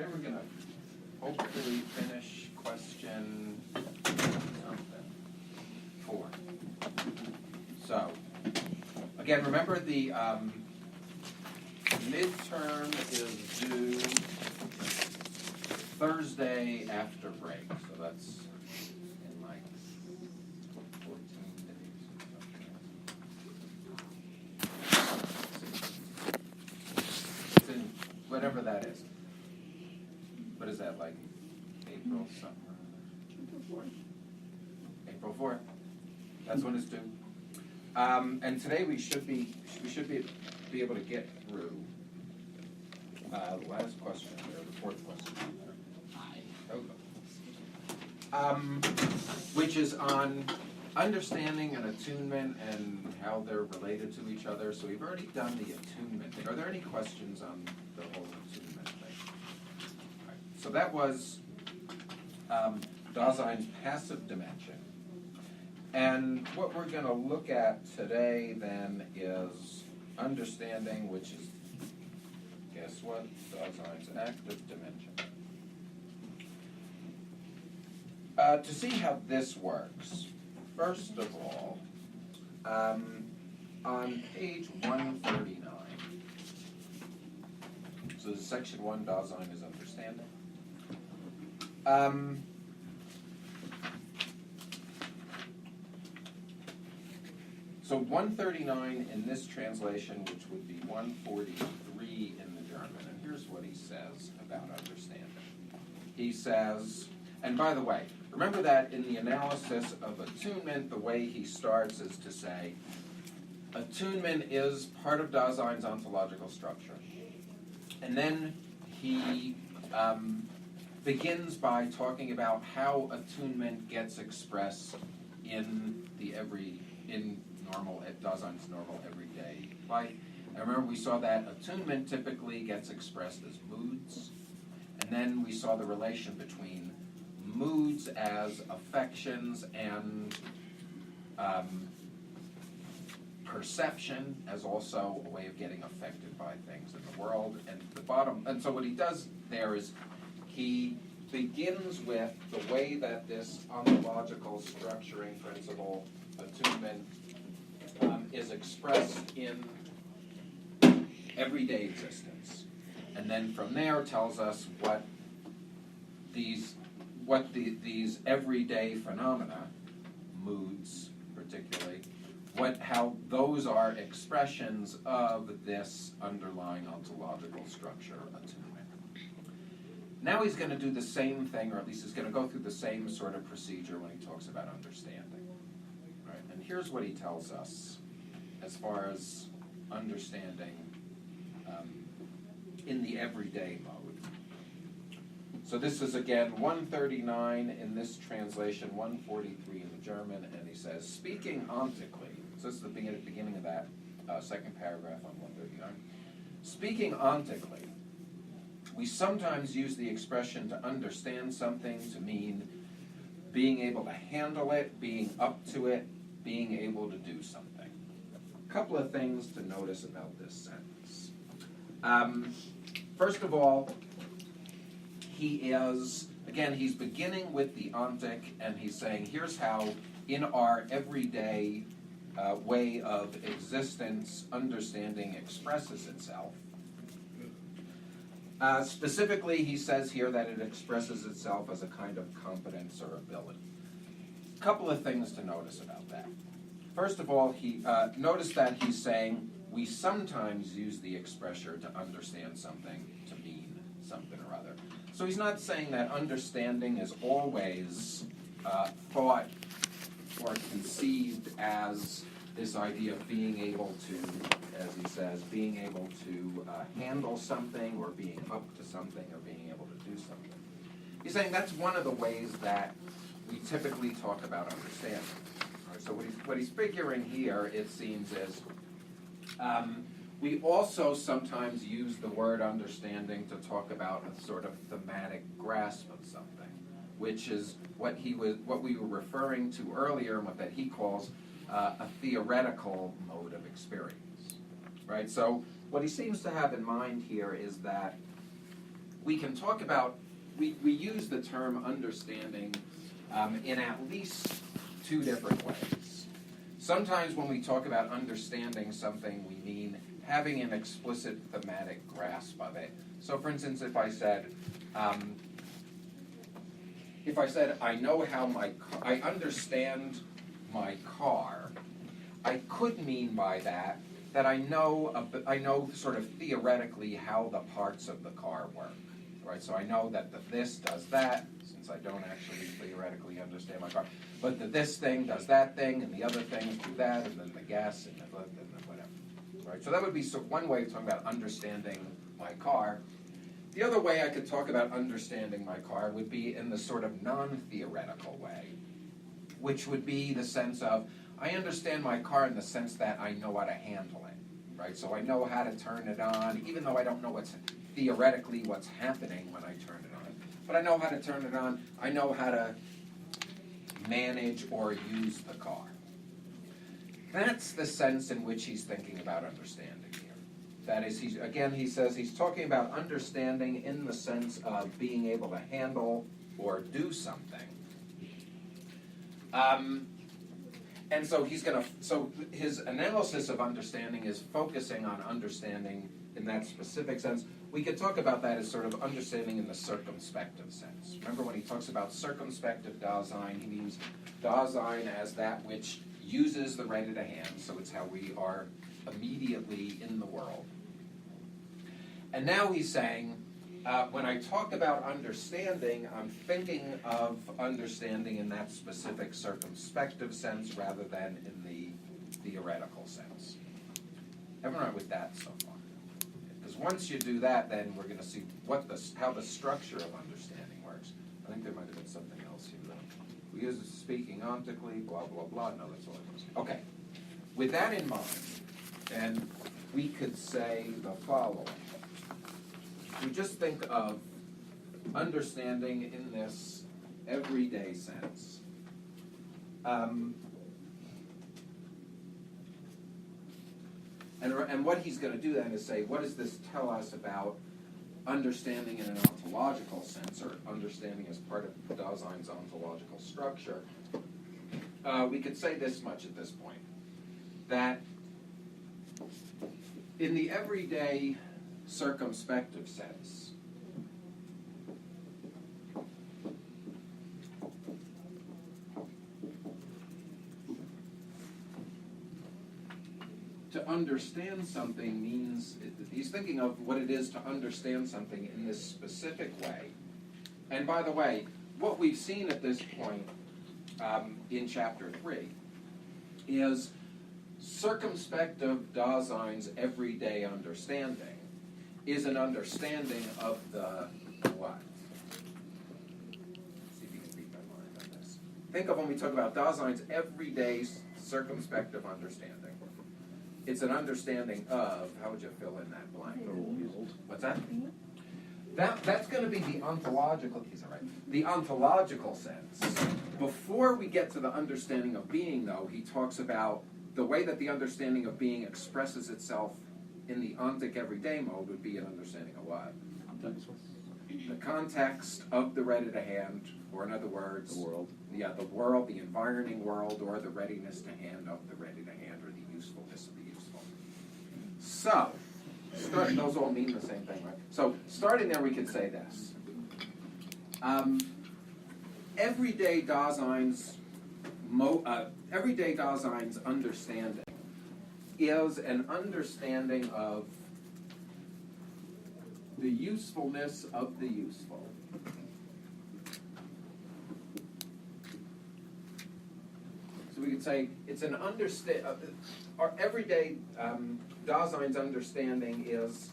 Today we're going to hopefully finish question 4. So, again, remember the midterm is due Thursday after break, so that's in like 14 days or something. It's in whatever that is. What is that, like April something? April 4th. That's when it's due. And today we should be able to get through the last question, or the 4th question. Which is on understanding and attunement and how they're related to each other. So we've already done the attunement thing. Are there any questions on the whole attunement thing? Right. So that was Dasein's passive dimension. And what we're going to look at today then is understanding, which is, guess what, Dasein's active dimension. To see how this works, first of all, on page 139, so this is section 1, Dasein is understanding. So 139 in this translation, which would be 143 in the German, and here's what he says about understanding. He says, and by the way, remember that in the analysis of attunement, the way he starts is to say, attunement is part of Dasein's ontological structure. And then he begins by talking about how attunement gets expressed in Dasein's normal everyday life. And remember, we saw that attunement typically gets expressed as moods, and then we saw the relation between moods as affections and perception as also a way of getting affected by things in the world. And so what he does there is he begins with the way that this ontological structuring principle, attunement, is expressed in everyday existence, and then from there tells us what these everyday phenomena, moods particularly, how those are expressions of this underlying ontological structure, attunement. Now he's going to do the same thing, or at least he's going to go through the same sort of procedure when he talks about understanding. Right? And here's what he tells us as far as understanding in the everyday mode. So this is, again, 139 in this translation, 143 in the German, and he says, speaking ontically, so this is the beginning of that second paragraph on 139. Speaking ontically, we sometimes use the expression to understand something to mean being able to handle it, being up to it, being able to do something. A couple of things to notice about this sentence. First of all, he's beginning with the ontic, and he's saying, here's how in our everyday way of existence, understanding expresses itself. Specifically, he says here that it expresses itself as a kind of competence or ability. A couple of things to notice about that. First of all, notice that he's saying we sometimes use the expression to understand something to mean something or other. So he's not saying that understanding is always thought or conceived as this idea of being able to, as he says, being able to handle something or being up to something or being able to do something. He's saying that's one of the ways that we typically talk about understanding. Right, so what he's figuring here, it seems, is we also sometimes use the word understanding to talk about a sort of thematic grasp of something, which is what we were referring to earlier, and what that he calls a theoretical mode of experience. Right? So what he seems to have in mind here is that we can talk about, we use the term understanding in at least two different ways. Sometimes when we talk about understanding something, we mean having an explicit thematic grasp of it. So for instance, if I said, I understand my car, I could mean by that I know sort of theoretically how the parts of the car work, right? So I know that the this does that, since I don't actually theoretically understand my car, but the this thing does that thing, and the other things do that, and then the gas, and the whatever, right? So that would be one way of talking about understanding my car. The other way I could talk about understanding my car would be in the sort of non-theoretical way, which would be the sense of, I understand my car in the sense that I know how to handle it, right? So I know how to turn it on, even though I don't know what's happening when I turn it on. But I know how to turn it on. I know how to manage or use the car. That's the sense in which he's thinking about understanding here. That is, he says he's talking about understanding in the sense of being able to handle or do something. And so his analysis of understanding is focusing on understanding in that specific sense. We could talk about that as sort of understanding in the circumspective sense. Remember when he talks about circumspective Dasein, he means Dasein as that which uses the Rede to hand, so it's how we are immediately in the world. And now he's saying, when I talk about understanding, I'm thinking of understanding in that specific circumspective sense rather than in the theoretical sense. Everyone right with that so far? Because once you do that, then we're going to see how the structure of understanding works. I think there might have been something else here. We use it speaking ontically, blah, blah, blah. No, that's all it was. Okay. With that in mind, then we could say the following. We just think of understanding in this everyday sense. And what he's going to do then is say, what does this tell us about understanding in an ontological sense, or understanding as part of Dasein's ontological structure? We could say this much at this point, that in the everyday circumspective sense, to understand something means, he's thinking of what it is to understand something in this specific way. And by the way, what we've seen at this point in Chapter 3 is circumspective Dasein's everyday understanding is an understanding of the what? Let's see if you can read my mind on this. Think of when we talk about Dasein's everyday circumspective understanding. It's an understanding of, how would you fill in that blank? What's that? That's going to be the ontological, he's all right, the ontological sense. Before we get to the understanding of being, though, he talks about the way that the understanding of being expresses itself in the ontic everyday mode would be an understanding of what? The context of the Rede to hand, or in other words, the world. Yeah, the world, the environing world, or the readiness to hand of the Rede to hand, or the usefulness of the useful. So, those all mean the same thing, right? So, starting there, we could say this. Everyday Dasein's understanding is an understanding of the usefulness of the useful. So we could say it's an our everyday Dasein's understanding is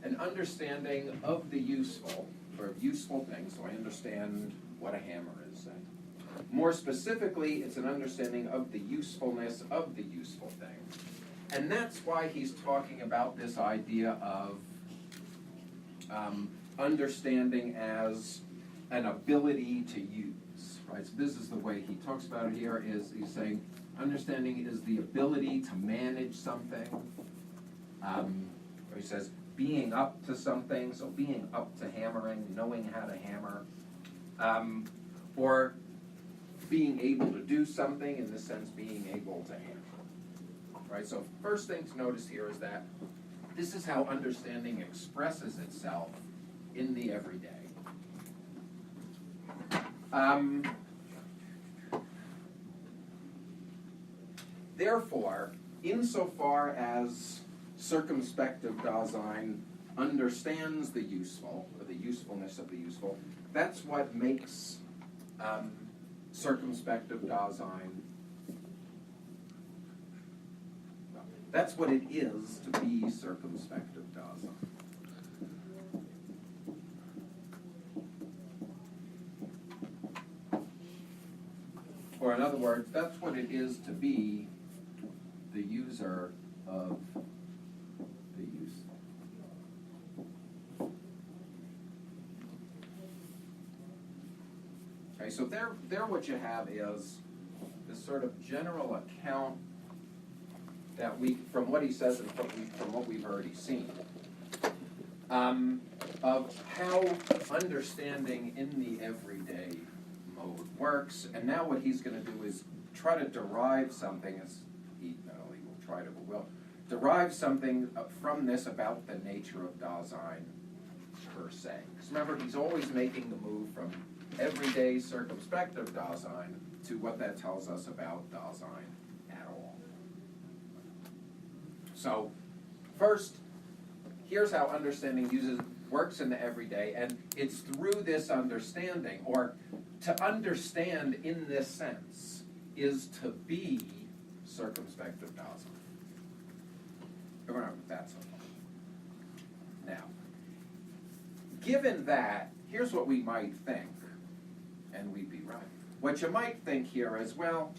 an understanding of the useful, or useful things, so I understand what a hammer is, say. More specifically, it's an understanding of the usefulness of the useful thing. And that's why he's talking about this idea of understanding as an ability to use, right? So this is the way he talks about it here, is he's saying understanding is the ability to manage something. Or he says being up to something, so being up to hammering, knowing how to hammer, or being able to do something, in this sense, being able to hammer. Right, so first thing to notice here is that this is how understanding expresses itself in the everyday. Therefore, insofar as circumspective Dasein understands the useful, or the usefulness of the useful, that's what makes circumspective Dasein, well, that's what it is to be circumspective Dasein. Or in other words, that's what it is to be the user of the useful. Okay, so there what you have is this sort of general account that from what he says and from what we've already seen, of how understanding in the everyday mode works, and now what he's going to do is try to derive something, as he not only will try to, but will derive something from this about the nature of Dasein per se. Because remember, he's always making the move from everyday circumspective Dasein to what that tells us about Dasein at all. So, first, here's how understanding works in the everyday, and it's through this understanding, or to understand in this sense, is to be circumspective Dasein. We're going to with that so far. Now, given that, here's what we might think, and we'd be right. What you might think here is, well,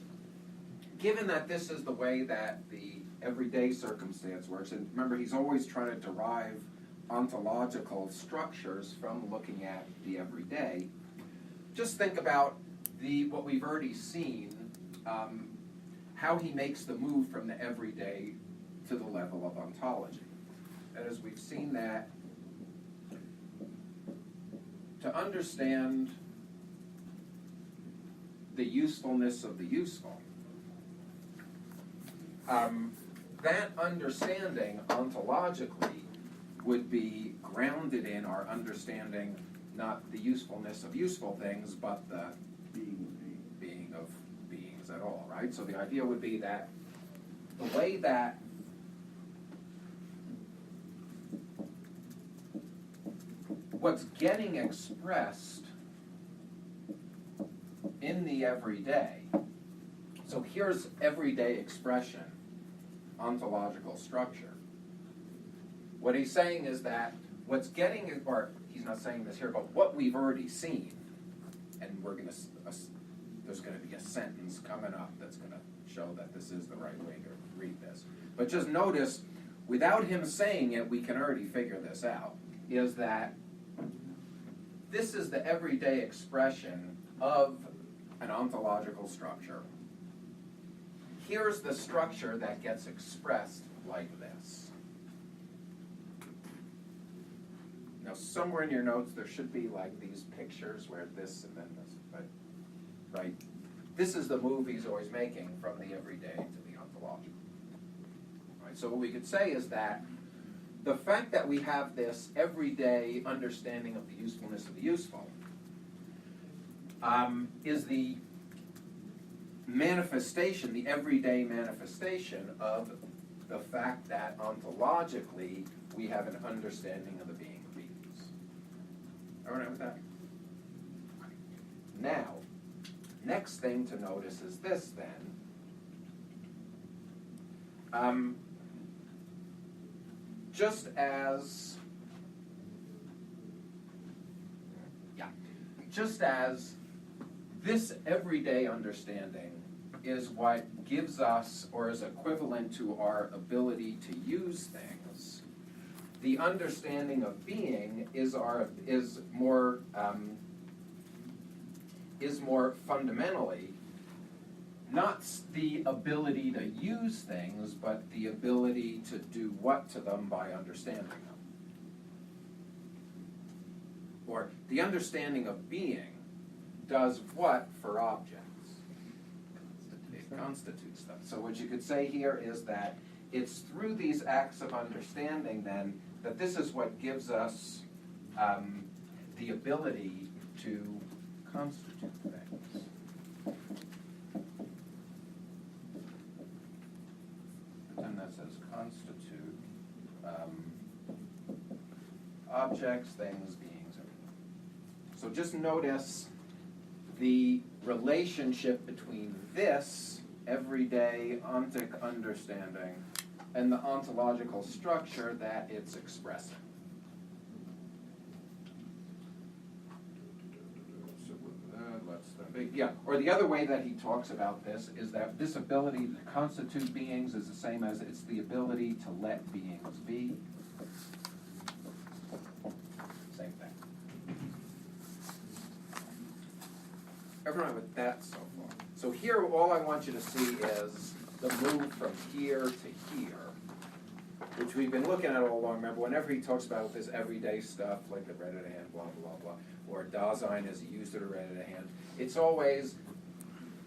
given that this is the way that the everyday circumstance works, and remember, he's always trying to derive ontological structures from looking at the everyday, just think about what we've already seen, how he makes the move from the everyday to the level of ontology. That is, we've seen that to understand the usefulness of the useful, that understanding ontologically would be grounded in our understanding not the usefulness of useful things, but the being of beings at all, right? So the idea would be that the way that what's getting expressed in the everyday, so here's everyday expression, ontological structure. What he's saying is that what's getting, or he's not saying this here, but what we've already seen, and there's going to be a sentence coming up that's going to show that this is the right way to read this. But just notice, without him saying it, we can already figure this out, is that this is the everyday expression of an ontological structure. Here's the structure that gets expressed like this. Now, somewhere in your notes, there should be like these pictures where this and then this, but, right? This is the move he's always making from the everyday to the ontological. Right? So what we could say is that the fact that we have this everyday understanding of the usefulness of the useful is the manifestation, the everyday manifestation of the fact that ontologically we have an understanding of the being of beings. All right with that? Now, next thing to notice is this then. Just as this everyday understanding is what gives us, or is equivalent to our ability to use things, the understanding of being is more fundamentally not the ability to use things, but the ability to do what to them by understanding them. or the understanding of being does what for objects? It constitutes them. So what you could say here is that it's through these acts of understanding then that this is what gives us the ability to constitute things. And that says constitute objects, things, beings, everything. So just notice the relationship between this everyday ontic understanding and the ontological structure that it's expressing. Yeah, or the other way that he talks about this is that this ability to constitute beings is the same as it's the ability to let beings be. Same thing. Everyone with that so far? So here all I want you to see is the move from here to here, which we've been looking at all along. Remember, whenever he talks about this everyday stuff, like the Reddit hand, blah, blah, blah, or Dasein as he used it to Reddit hand, it's always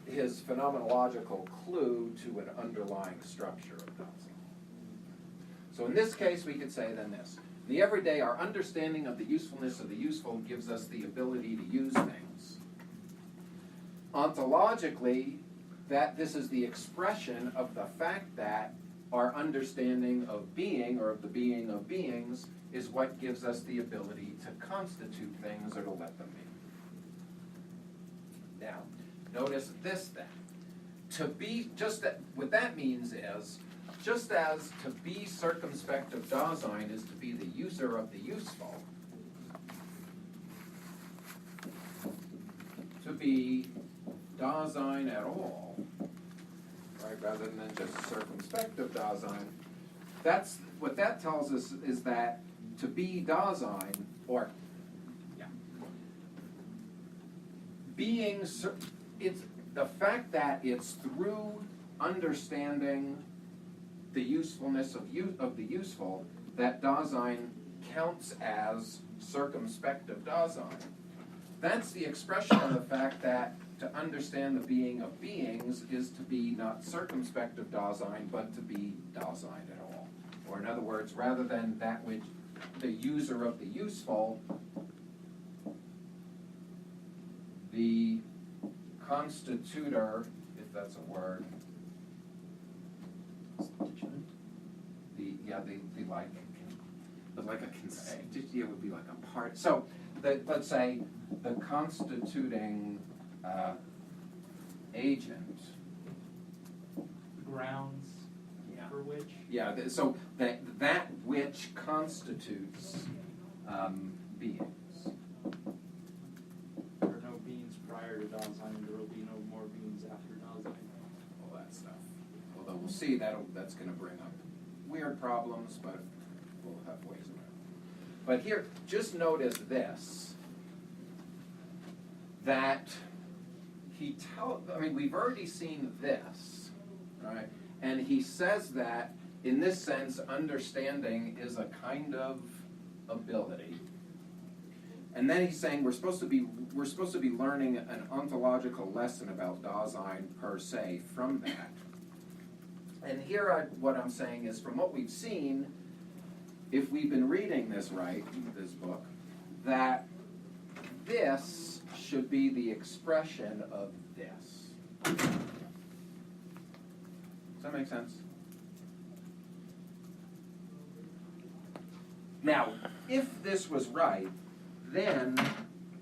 his phenomenological clue to an underlying structure of Dasein. So in this case, we could say then this. In the everyday, our understanding of the usefulness of the useful gives us the ability to use things. Ontologically, that this is the expression of the fact that our understanding of being, or of the being of beings, is what gives us the ability to constitute things or to let them be. Now, notice this then. To be, just that, what that means is, just as to be circumspect of Dasein is to be the user of the useful, to be Dasein at all, right, rather than just circumspect of Dasein, that's what that tells us is that to be Dasein, or being, it's the fact that it's through understanding the usefulness of the useful that Dasein counts as circumspect of Dasein. That's the expression of the fact that to understand the being of beings is to be not circumspect of Dasein, but to be Dasein at all. Or in other words, rather than that which the user of the useful, the constitutor, if that's a word, like a constituent would be like a part. So let's say the constituting agent. Grounds for which? Yeah, so that which constitutes beings. There are no beings prior to Dasein, there will be no more beings after Dasein. All that stuff. Although we'll see that's going to bring up weird problems, but we'll have ways around it. But here, just notice this, that we've already seen this, right? And he says that, in this sense, understanding is a kind of ability. And then he's saying we're supposed to be learning an ontological lesson about Dasein per se from that. And here what I'm saying is, from what we've seen, if we've been reading this right, this book, that this should be the expression of this. Does that make sense? Now, if this was right, then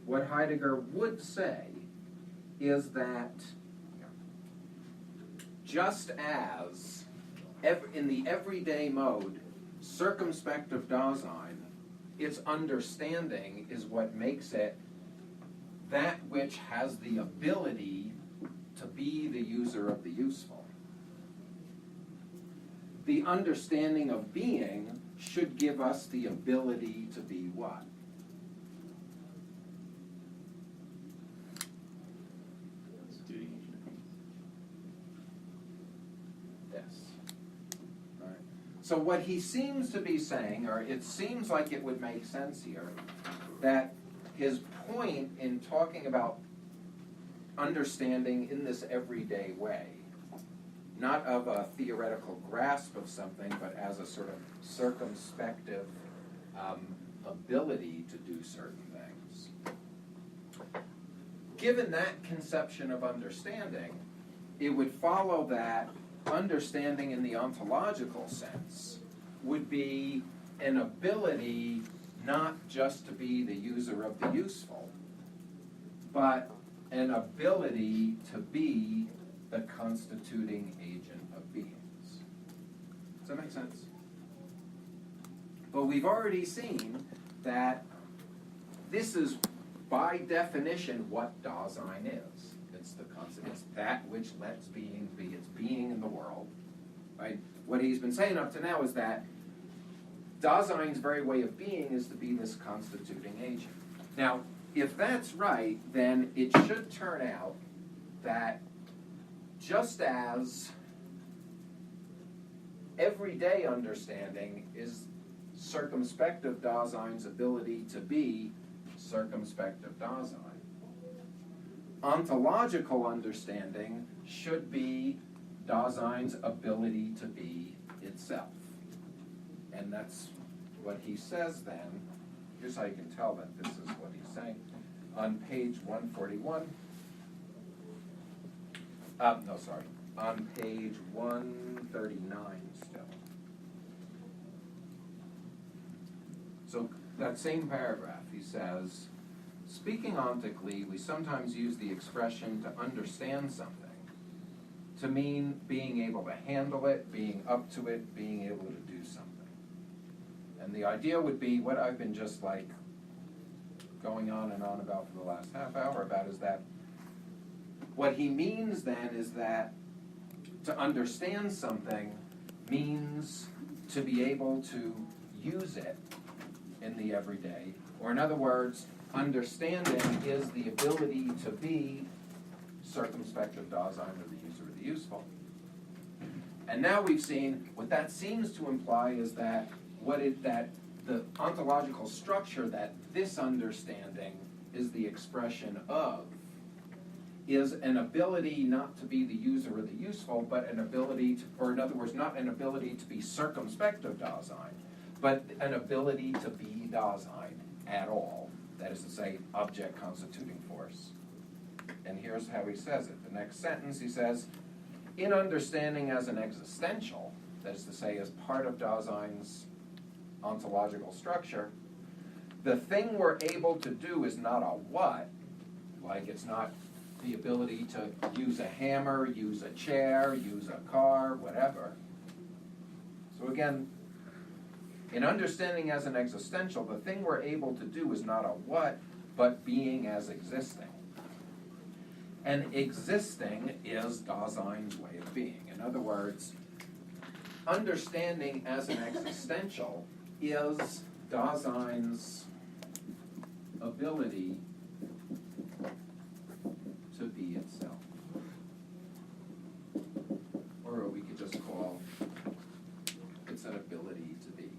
what Heidegger would say is that just as in the everyday mode, circumspect of Dasein, its understanding is what makes it that which has the ability to be the user of the useful. The understanding of being should give us the ability to be what? This. All right. So what he seems to be saying, or it seems like it would make sense here, that his point in talking about understanding in this everyday way, not of a theoretical grasp of something, but as a sort of circumspective ability to do certain things. Given that conception of understanding, it would follow that understanding in the ontological sense would be an ability not just to be the user of the useful, but an ability to be the constituting agent of beings. Does that make sense? But we've already seen that this is, by definition, what Dasein is. It's the concept. It's that which lets being be. It's being in the world. Right? What he's been saying up to now is that Dasein's very way of being is to be this constituting agent. Now, if that's right, then it should turn out that just as everyday understanding is circumspective Dasein's ability to be circumspective Dasein, ontological understanding should be Dasein's ability to be itself. And that's what he says then. Here's how you can tell that this is what he's saying. On page 141, on page 139 still. So that same paragraph, he says, speaking ontically, we sometimes use the expression to understand something to mean being able to handle it, being up to it, being able to do something. And the idea would be what I've been just like going on and on about for the last half hour about is that what he means then is that to understand something means to be able to use it in the everyday. Or in other words, understanding is the ability to be circumspective Dasein, or the user of the useful. And now we've seen what that seems to imply is that the ontological structure that this understanding is the expression of is an ability not to be the user of the useful, but an ability to, or in other words, not an ability to be circumspective Dasein, but an ability to be Dasein at all. That is to say, object constituting force. And here's how he says it. The next sentence, he says, in understanding as an existential, that is to say, as part of Dasein's ontological structure, the thing we're able to do is not a what, like it's not the ability to use a hammer, use a chair, use a car, whatever. So again, in understanding as an existential, the thing we're able to do is not a what, but being as existing. And existing is Dasein's way of being. In other words, understanding as an existential is Dasein's ability to be itself. Or we could just call it's an ability to be.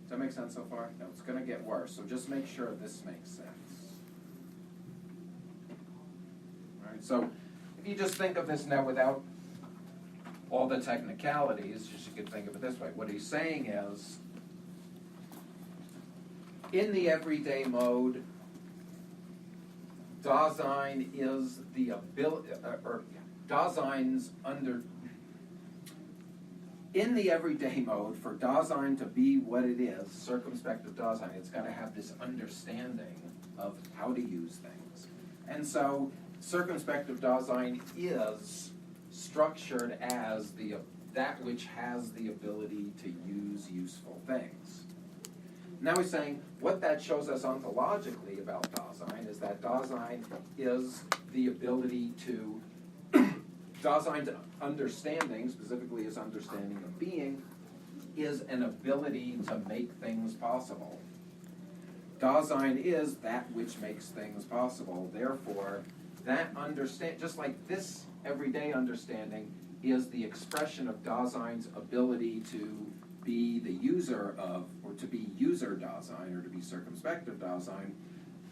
Does that make sense so far? No, it's going to get worse, so just make sure this makes sense. All right, so if you just think of this now without all the technicalities, you could think of it this way. What he's saying is, in the everyday mode, Dasein is the ability, or Dasein's in the everyday mode, for Dasein to be what it is, circumspective Dasein, it's got to have this understanding of how to use things. And so, circumspective Dasein is structured as that which has the ability to use useful things. Now he's saying what that shows us ontologically about Dasein is that Dasein is the ability to, Dasein's understanding, specifically his understanding of being, is an ability to make things possible. Dasein is that which makes things possible. Therefore, that just like this everyday understanding is the expression of Dasein's ability to be the user of, or to be User-Dasein, or to be circumspect of Dasein,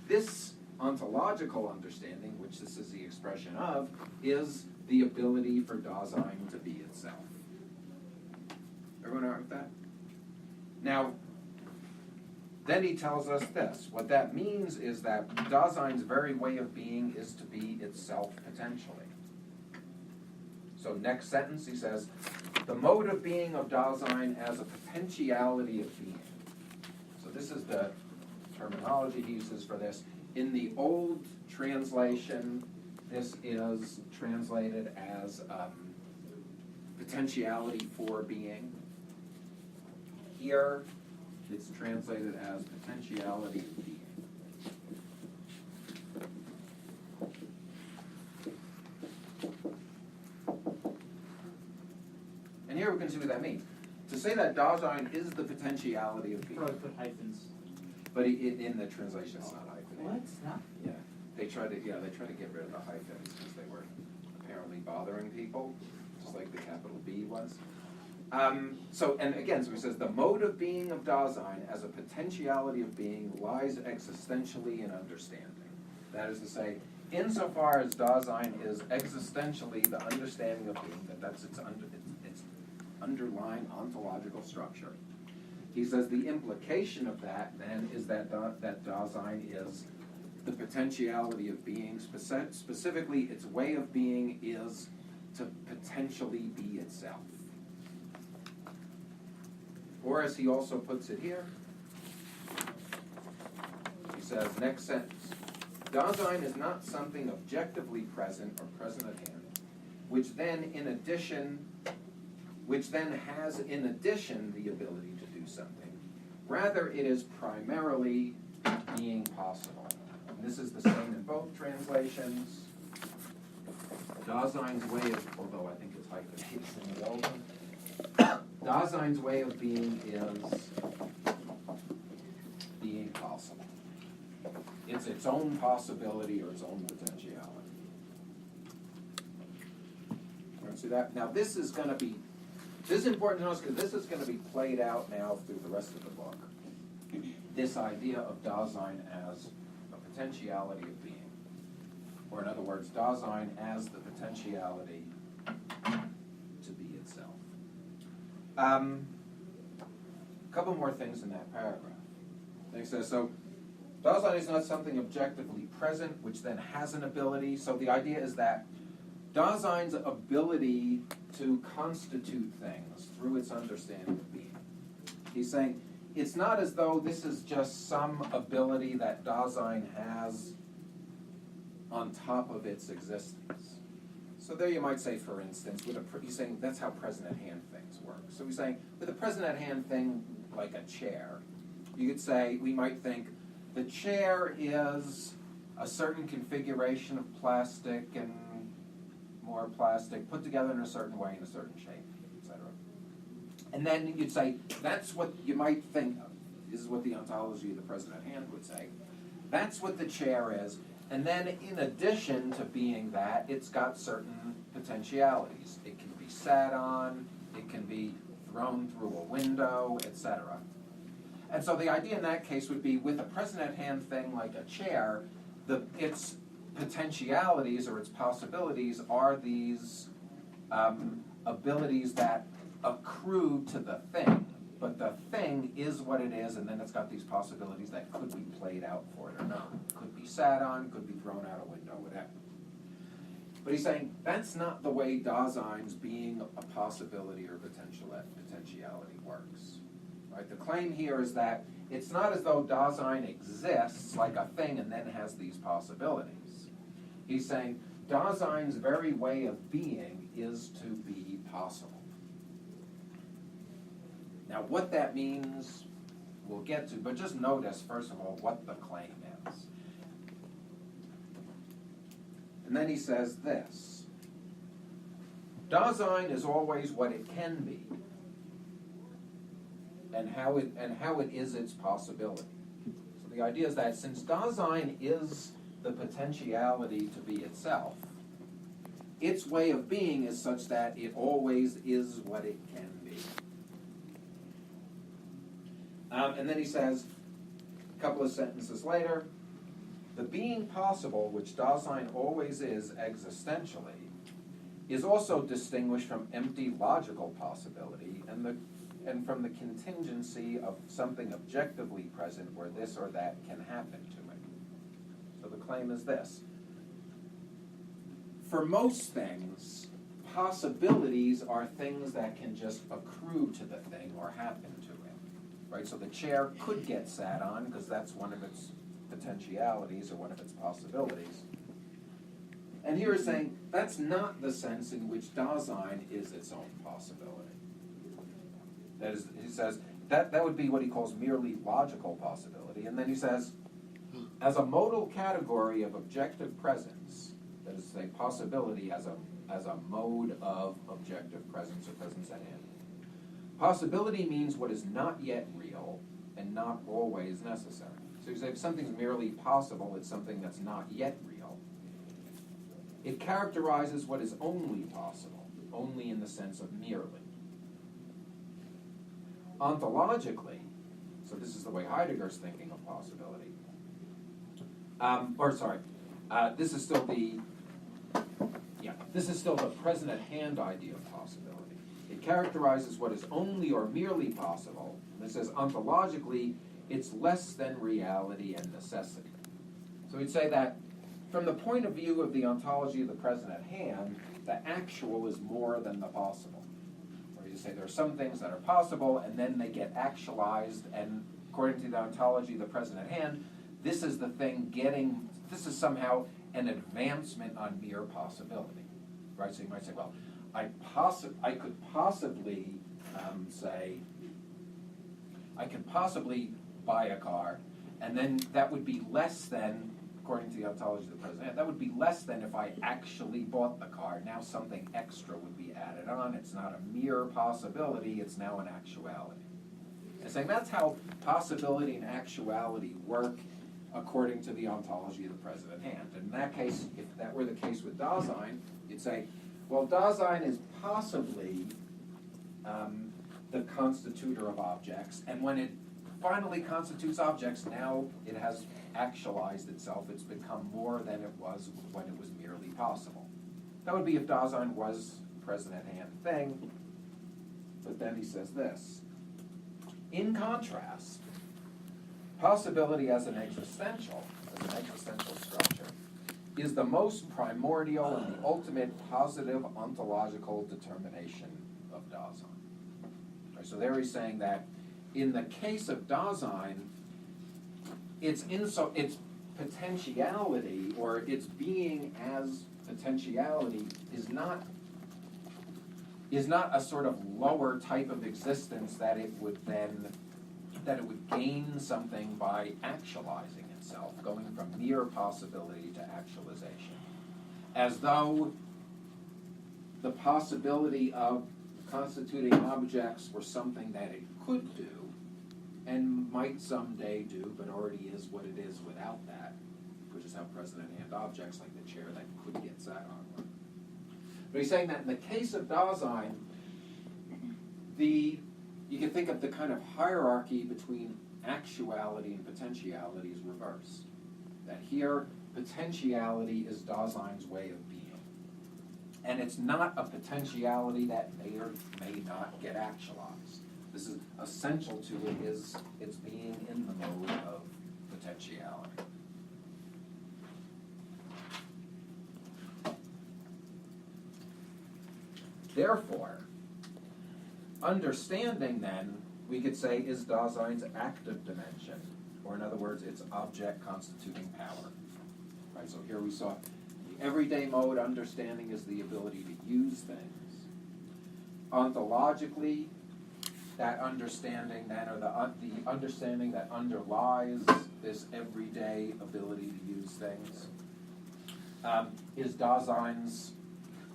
this ontological understanding, which this is the expression of, is the ability for Dasein to be itself. Everyone all right with that? Now, then he tells us this. What that means is that Dasein's very way of being is to be itself potentially. So next sentence, he says, the mode of being of Dasein as a potentiality of being. So this is the terminology he uses for this. In the old translation, this is translated as potentiality for being. Here, it's translated as potentiality of being. And here we can see what that means. To say that Dasein is the potentiality of being. Probably put hyphens. But in the translation, it's not hyphenated. What? It's not? Yeah, they tried to get rid of the hyphens because they were apparently bothering people, just like the capital B was. So he says, the mode of being of Dasein as a potentiality of being lies existentially in understanding. That is to say, insofar as Dasein is existentially the understanding of being, that's its underlying ontological structure. He says the implication of that, then, is that Dasein is the potentiality of being, specifically its way of being is to potentially be itself. Or as he also puts it here, he says, next sentence, Dasein is not something objectively present or present at hand, which then has in addition the ability to do something. Rather, it is primarily being possible. And this is the same in both translations. Dasein's way of, although I think it's hyphenated in the old one, Dasein's way of being is being possible. It's its own possibility or its own potentiality. You see that? Now this is important to notice because this is going to be played out now through the rest of the book. This idea of Dasein as a potentiality of being. Or in other words, Dasein as the potentiality to be itself. A couple more things in that paragraph. He says, so Dasein is not something objectively present, which then has an ability. So the idea is that Dasein's ability to constitute things through its understanding of being. He's saying, it's not as though this is just some ability that Dasein has on top of its existence. So there you might say, for instance, he's saying that's how present at hand things work. So he's saying, with a present at hand thing like a chair, you could say, we might think, the chair is a certain configuration of plastic and more plastic put together in a certain way, in a certain shape, etc. And then you'd say, that's what you might think of. This is what the ontology of the present at hand would say. That's what the chair is. And then in addition to being that, it's got certain potentialities. It can be sat on, it can be thrown through a window, etc. And so the idea in that case would be, with a present at hand thing like a chair, its potentialities or its possibilities are these abilities that accrue to the thing. But the thing is what it is, and then it's got these possibilities that could be played out for it or not. Could be sat on, could be thrown out a window, whatever. But he's saying that's not the way Dasein's being a possibility or potentiality works. Right? The claim here is that it's not as though Dasein exists like a thing and then has these possibilities. He's saying Dasein's very way of being is to be possible. Now, what that means, we'll get to, but just notice, first of all, what the claim is. And then he says this: Dasein is always what it can be, and how it is its possibility. So the idea is that since Dasein is the potentiality to be itself, its way of being is such that it always is what it can be. And then he says, a couple of sentences later, the being possible, which Dasein always is existentially, is also distinguished from empty logical possibility and from the contingency of something objectively present where this or that can happen to it. So the claim is this. For most things, possibilities are things that can just accrue to the thing or happen to it. Right? So the chair could get sat on because that's one of its potentialities or one of its possibilities. And here is saying that's not the sense in which Dasein is its own possibility. That is, he says, that would be what he calls merely logical possibility. And then he says, as a modal category of objective presence, that is to say, possibility as a mode of objective presence or presence at hand, possibility means what is not yet real and not always necessary. So you say if something's merely possible, it's something that's not yet real. It characterizes what is only possible, only in the sense of merely. Ontologically, so this is the way Heidegger's thinking of possibility. This is still the present at hand idea of possibility. It characterizes what is only or merely possible. And it says ontologically, it's less than reality and necessity. So we'd say that from the point of view of the ontology of the present at hand, the actual is more than the possible. Or you say there are some things that are possible and then they get actualized, and according to the ontology of the present at hand, this is the thing this is somehow an advancement on mere possibility. Right? So you might say, well, I could possibly buy a car, and then that would be less than, according to the ontology of the present, that would be less than if I actually bought the car. Now something extra would be added on. It's not a mere possibility, it's now an actuality. And saying that's how possibility and actuality work according to the ontology of the present at hand. And in that case, if that were the case with Dasein, you'd say, well, Dasein is possibly the constitutor of objects, and when it finally constitutes objects, now it has actualized itself. It's become more than it was when it was merely possible. That would be if Dasein was a present at hand thing. But then he says this. In contrast, possibility as an existential structure is the most primordial and the ultimate positive ontological determination of Dasein. Right, so there he's saying that in the case of Dasein, its potentiality or its being as potentiality is not a sort of lower type of existence that it would gain something by actualizing itself, going from mere possibility to actualization. As though the possibility of constituting objects were something that it could do and might someday do, but already is what it is without that, which is how present at hand objects like the chair that could get sat on were. But he's saying that in the case of Dasein, you can think of the kind of hierarchy between actuality and potentiality is reversed. That here, potentiality is Dasein's way of being. And it's not a potentiality that may or may not get actualized. This is essential to it is its being in the mode of potentiality. Therefore, understanding then, we could say, is Dasein's active dimension, or in other words, its object constituting power. Right, so here we saw the everyday mode understanding is the ability to use things. Ontologically, that understanding then, or the understanding that underlies this everyday ability to use things, is Dasein's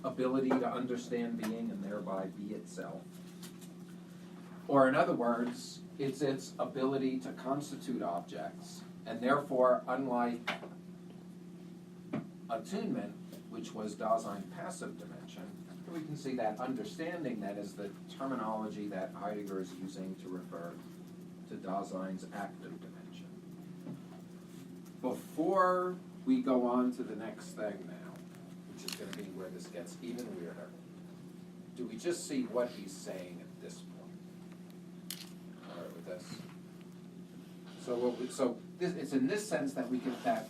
ability to understand being and thereby be itself. Or in other words, it's its ability to constitute objects, and therefore, unlike attunement, which was Dasein's passive dimension, we can see that understanding that is the terminology that Heidegger is using to refer to Dasein's active dimension. Before we go on to the next thing now, which is going to be where this gets even weirder, do we just see what he's saying at this point? All right, with this. It's in this sense that we get that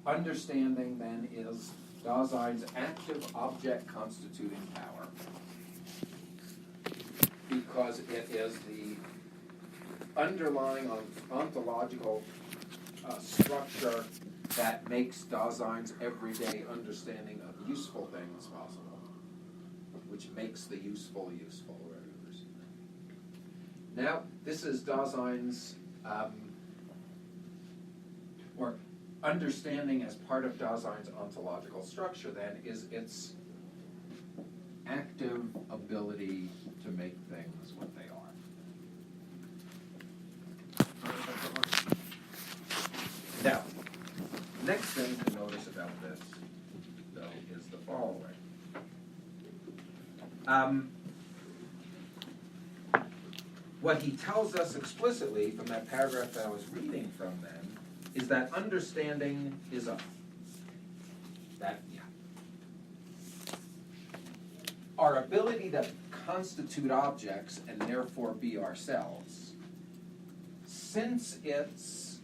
understanding then is Dasein's active object constituting power, because it is the underlying ontological structure that makes Dasein's everyday understanding of useful things possible, which makes the useful useful. Now, this is Dasein's, or understanding as part of Dasein's ontological structure then is its active ability to make things what they are. Now, next thing to notice about this, though, is the following. What he tells us explicitly from that paragraph that I was reading from then is that understanding is a. Our ability to constitute objects and therefore be ourselves, since it's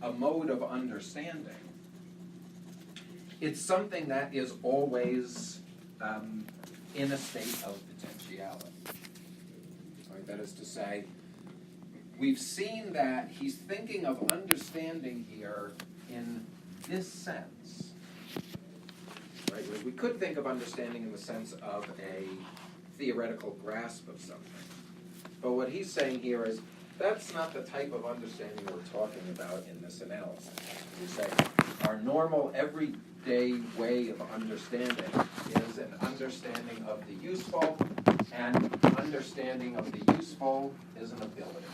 a mode of understanding, it's something that is always in a state of potentiality. Right? That is to say, we've seen that he's thinking of understanding here in this sense. Right? We could think of understanding in the sense of a theoretical grasp of something. But what he's saying here is that's not the type of understanding we're talking about in this analysis. We say our normal everyday way of understanding is an understanding of the useful, and understanding of the useful is an ability.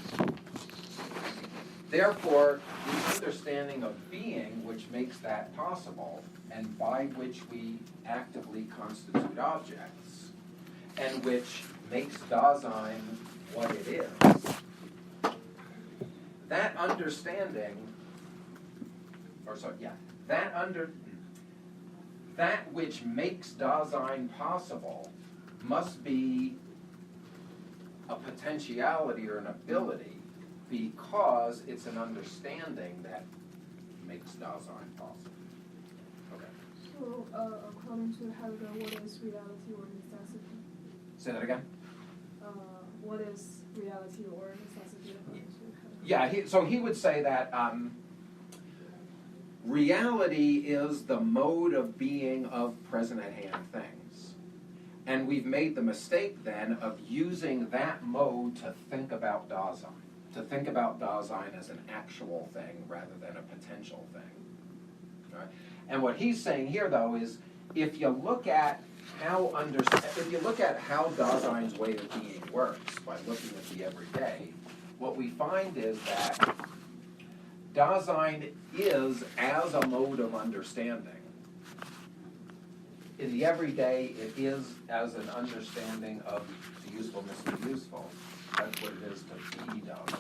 Therefore, the understanding of being, which makes that possible, and by which we actively constitute objects, and which makes Dasein what it is, that understanding, that which makes Dasein possible must be a potentiality or an ability, because it's an understanding that makes Dasein possible. Okay. So, according to Heidegger, what is reality or necessity? Say that again? What is reality or necessity according to Heidegger? Yeah, so he would say that reality is the mode of being of present at hand things. And we've made the mistake then of using that mode to think about Dasein. To think about Dasein as an actual thing rather than a potential thing. Right? And what he's saying here, though, is if you look at how Dasein's way of being works by looking at the everyday, what we find is that Dasein is as a mode of understanding. In the everyday, it is as an understanding of the usefulness of the useful. That's what it is to be Dasein.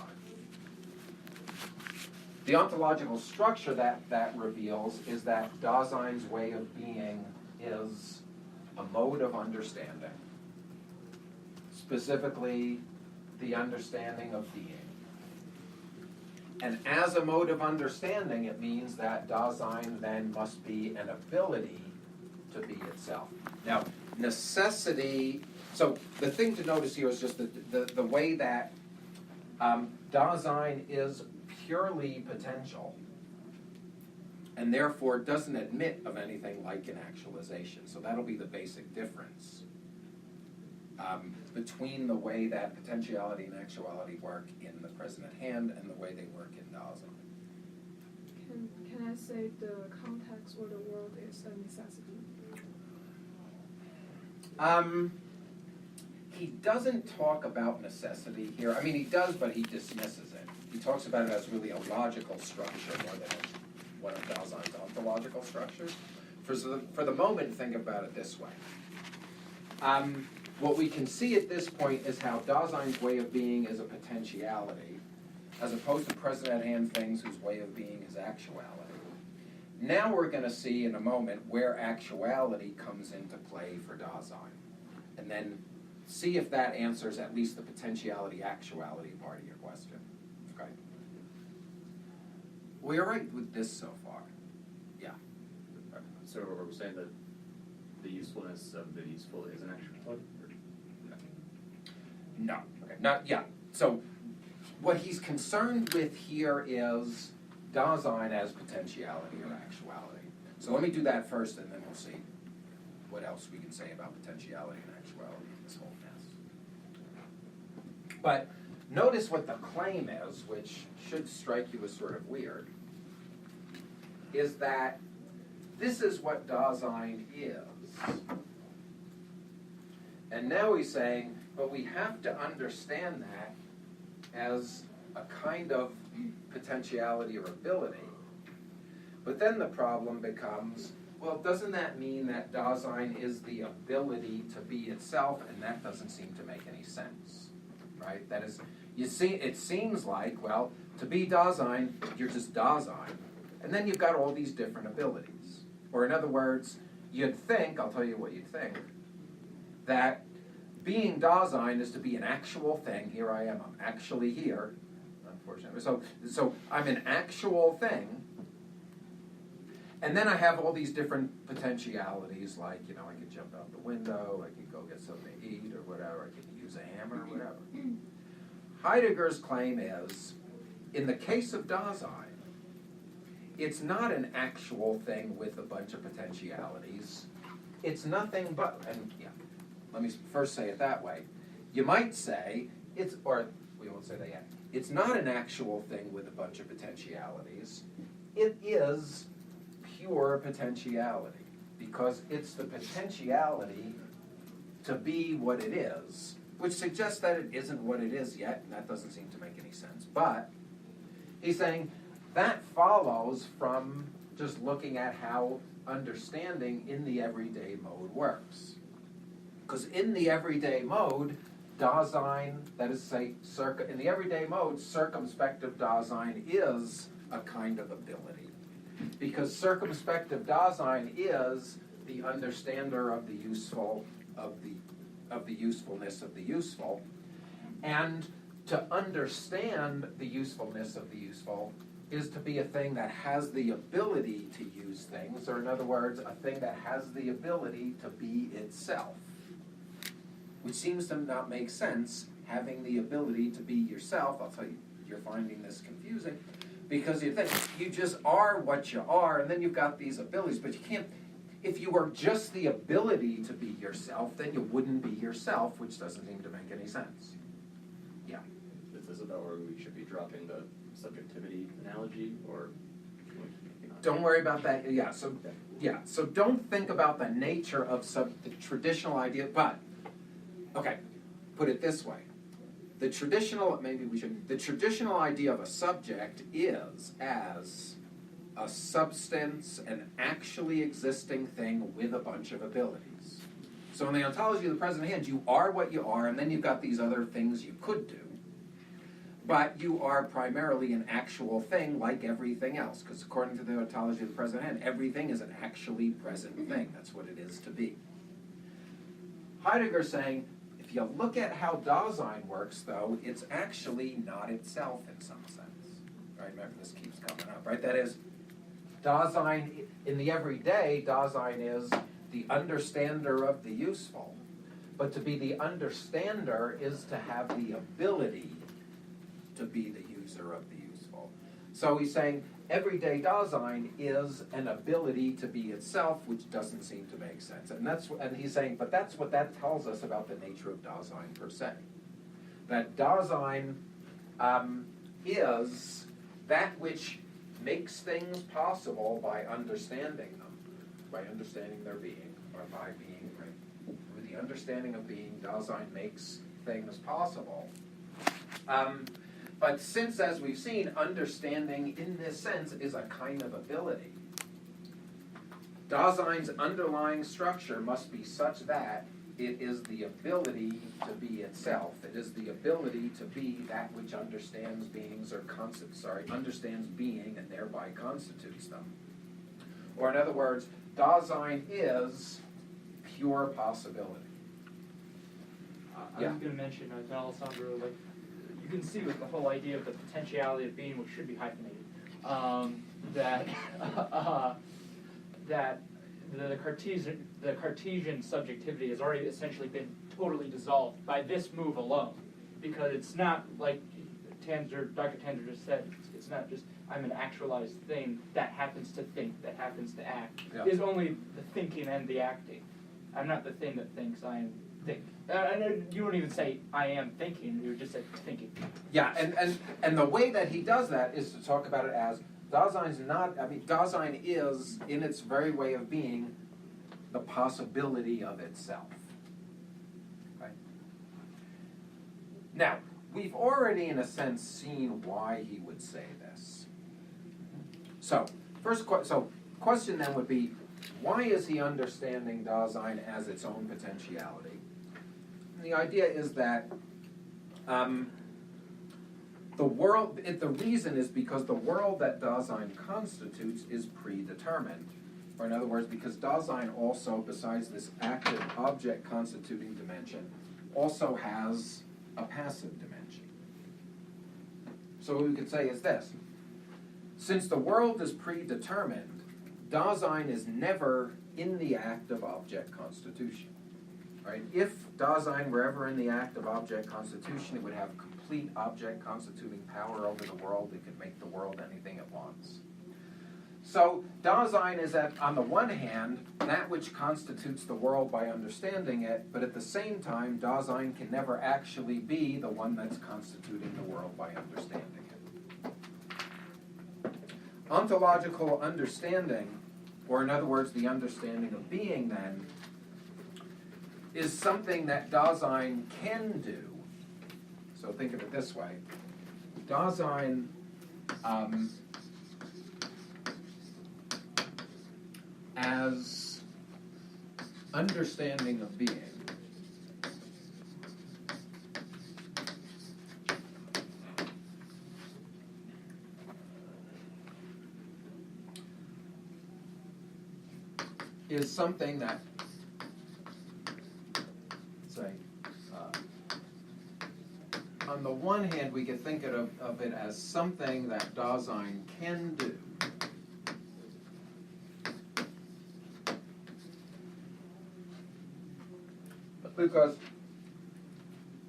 The ontological structure that reveals is that Dasein's way of being is a mode of understanding, specifically the understanding of being. And as a mode of understanding, it means that Dasein then must be an ability to be itself. Now, necessity, so the thing to notice here is just the way that Dasein is purely potential, and therefore doesn't admit of anything like an actualization. So that'll be the basic difference between the way that potentiality and actuality work in the present at hand and the way they work in Dasein. Can I say the context or the world is a necessity? He doesn't talk about necessity here. I mean, he does, but he dismisses it. He talks about it as really a logical structure more than one of Dasein's ontological structures. For the moment, think about it this way. what we can see at this point is how Dasein's way of being is a potentiality, as opposed to present at hand things whose way of being is actuality. Now we're going to see in a moment where actuality comes into play for Dasein, and then see if that answers at least the potentiality-actuality part of your question. Okay? We all right with this so far? Yeah. So are we saying that the usefulness of the useful is an actuality? No. Okay. Not yeah. So what he's concerned with here is Dasein as potentiality or actuality. So let me do that first, and then we'll see what else we can say about potentiality and actuality in this whole mess. But notice what the claim is, which should strike you as sort of weird, is that this is what Dasein is. And now he's saying, but we have to understand that as a kind of potentiality or ability. But then the problem becomes, well, doesn't that mean that Dasein is the ability to be itself? And that doesn't seem to make any sense, right? That is, you see, it seems like, well, to be Dasein, you're just Dasein. And then you've got all these different abilities. Or in other words, you'd think, I'll tell you what you'd think, that being Dasein is to be an actual thing. Here I am, I'm actually here, unfortunately. So I'm an actual thing, and then I have all these different potentialities, like, you know, I could jump out the window, I could go get something to eat or whatever, I could use a hammer or whatever. Heidegger's claim is, in the case of Dasein, it's not an actual thing with a bunch of potentialities. It's nothing but, and yeah, let me first say it that way. You might say, it's, or we won't say that yet. It's not an actual thing with a bunch of potentialities. It is pure potentiality, because it's the potentiality to be what it is, which suggests that it isn't what it is yet, and that doesn't seem to make any sense. But he's saying that follows from just looking at how understanding in the everyday mode works. Because in the everyday mode, Dasein, that is to say, in the everyday mode, circumspective Dasein is a kind of ability. Because circumspective Dasein is the understander of the useful, of the usefulness of the useful. And to understand the usefulness of the useful is to be a thing that has the ability to use things, or in other words, a thing that has the ability to be itself. Which seems to not make sense, having the ability to be yourself. I'll tell you, you're finding this confusing, because you think you just are what you are, and then you've got these abilities, but you can't, if you were just the ability to be yourself, then you wouldn't be yourself, which doesn't seem to make any sense. Yeah. Is this about where we should be dropping the subjectivity analogy, or? Don't worry about that. Yeah. So don't think about the nature of the traditional idea. But okay, put it this way: the traditional idea of a subject is as a substance, an actually existing thing with a bunch of abilities. So in the ontology of the present hand, you are what you are, and then you've got these other things you could do. But you are primarily an actual thing like everything else, because according to the ontology of the present hand, everything is an actually present thing. That's what it is to be. Heidegger's saying, if you look at how Dasein works, though, it's actually not itself in some sense. Right? Remember, this keeps coming up, right? That is, Dasein, in the everyday, Dasein is the understander of the useful. But to be the understander is to have the ability to be the user of the useful. So he's saying everyday Dasein is an ability to be itself, which doesn't seem to make sense. And he's saying, but that's what that tells us about the nature of Dasein per se. That Dasein is that which makes things possible by understanding them, by understanding their being, or by being, right? With the understanding of being, Dasein makes things possible. But since, as we've seen, understanding in this sense is a kind of ability, Dasein's underlying structure must be such that it is the ability to be itself. It is the ability to be that which understands beings or understands being and thereby constitutes them. Or in other words, Dasein is pure possibility. I Yeah. was going to mention, Alessandro, like, you can see with the whole idea of the potentiality of being, which should be hyphenated, that that the Cartesian subjectivity has already essentially been totally dissolved by this move alone, because it's not like Dr. Tanzer just said. It's not just I'm an actualized thing that happens to think, that happens to act. Yeah. It's only the thinking and the acting. I'm not the thing that thinks I am think. And you wouldn't even say I am thinking. You would just say thinking. Yeah, and the way that he does that is to talk about it as Dasein is, in its very way of being, the possibility of itself. Right? Now, we've already, in a sense, seen why he would say this. So, question then would be, why is he understanding Dasein as its own potentiality? And the idea is that the reason is because the world that Dasein constitutes is predetermined. Or in other words, because Dasein also, besides this active object constituting dimension, also has a passive dimension. So what we could say is this. Since the world is predetermined, Dasein is never in the act of object constitution. Right? If Dasein were ever in the act of object constitution, it would have complete object constituting power over the world. It could make the world anything it wants. So Dasein is, on the one hand, that which constitutes the world by understanding it, but at the same time, Dasein can never actually be the one that's constituting the world by understanding it. Ontological understanding, or in other words, the understanding of being then, is something that Dasein can do. So think of it this way. Dasein as understanding of being is something that, say, on the one hand, we could think of it as something that Dasein can do. Because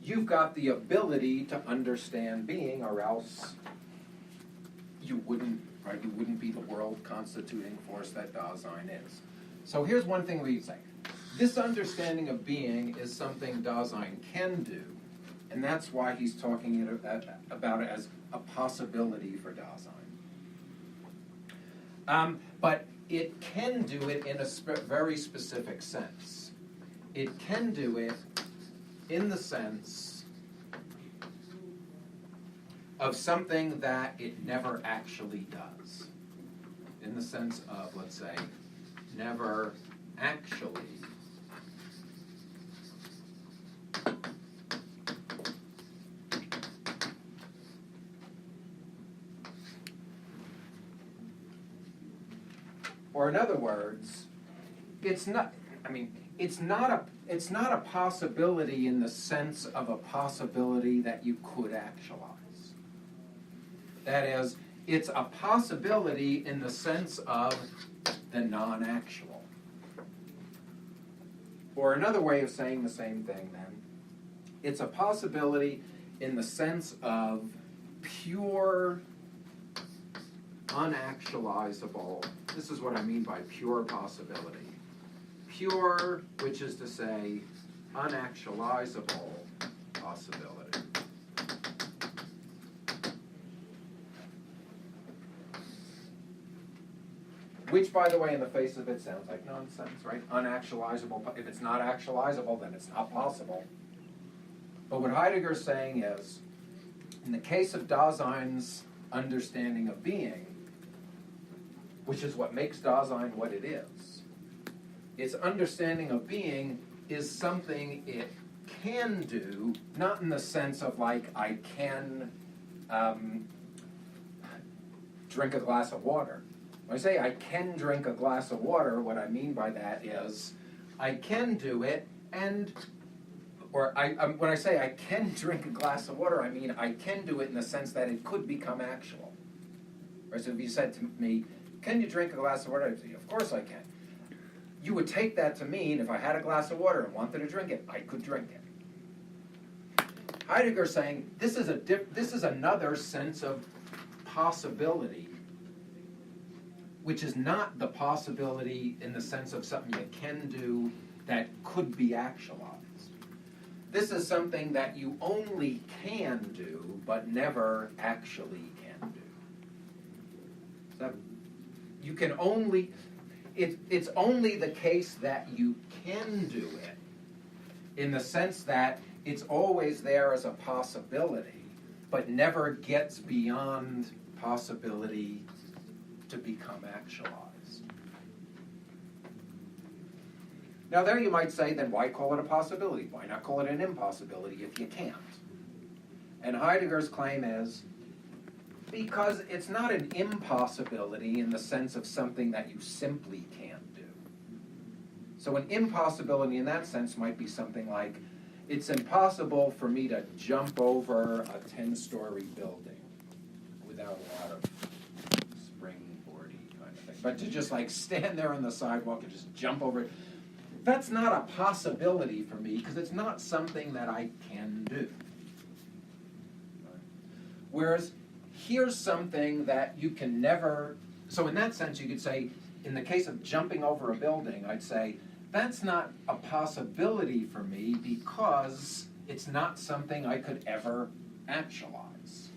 you've got the ability to understand being, or else you wouldn't be the world constituting force that Dasein is. So here's one thing we'd say. This understanding of being is something Dasein can do, and that's why he's talking about it as a possibility for Dasein. But it can do it in a very specific sense. It can do it in the sense of something that it never actually does. In the sense of, let's say, never actually or in other words, it's not a possibility in the sense of a possibility that you could actualize. That is, it's a possibility in the sense of the non-actual. Or another way of saying the same thing then, it's a possibility in the sense of pure, unactualizable. This is what I mean by pure possibility. Pure, which is to say, unactualizable possibility. Which, by the way, in the face of it sounds like nonsense, right? Unactualizable. If it's not actualizable, then it's not possible. But what Heidegger's saying is, in the case of Dasein's understanding of being, which is what makes Dasein what it is, its understanding of being is something it can do, not in the sense of like I can drink a glass of water. When I say I can drink a glass of water, what I mean by that is I can do it, and or when I say I can drink a glass of water, I mean I can do it in the sense that it could become actual. Right? So if you said to me, "Can you drink a glass of water?" I'd say, "Of course I can." You would take that to mean if I had a glass of water and wanted to drink it, I could drink it. Heidegger's saying this is another sense of possibility, which is not the possibility in the sense of something you can do that could be actualized. This is something that you only can do, but never actually can do. So you can only, it's only the case that you can do it in the sense that it's always there as a possibility, but never gets beyond possibility to become actualized. Now there you might say, then why call it a possibility? Why not call it an impossibility if you can't? And Heidegger's claim is, because it's not an impossibility in the sense of something that you simply can't do. So an impossibility in that sense might be something like, it's impossible for me to jump over a 10-story building without a lot of springboardy kind of thing. But to just like stand there on the sidewalk and just jump over it, that's not a possibility for me because it's not something that I can do. Whereas here's something that you can never, so in that sense you could say, in the case of jumping over a building, I'd say, that's not a possibility for me because it's not something I could ever actualize.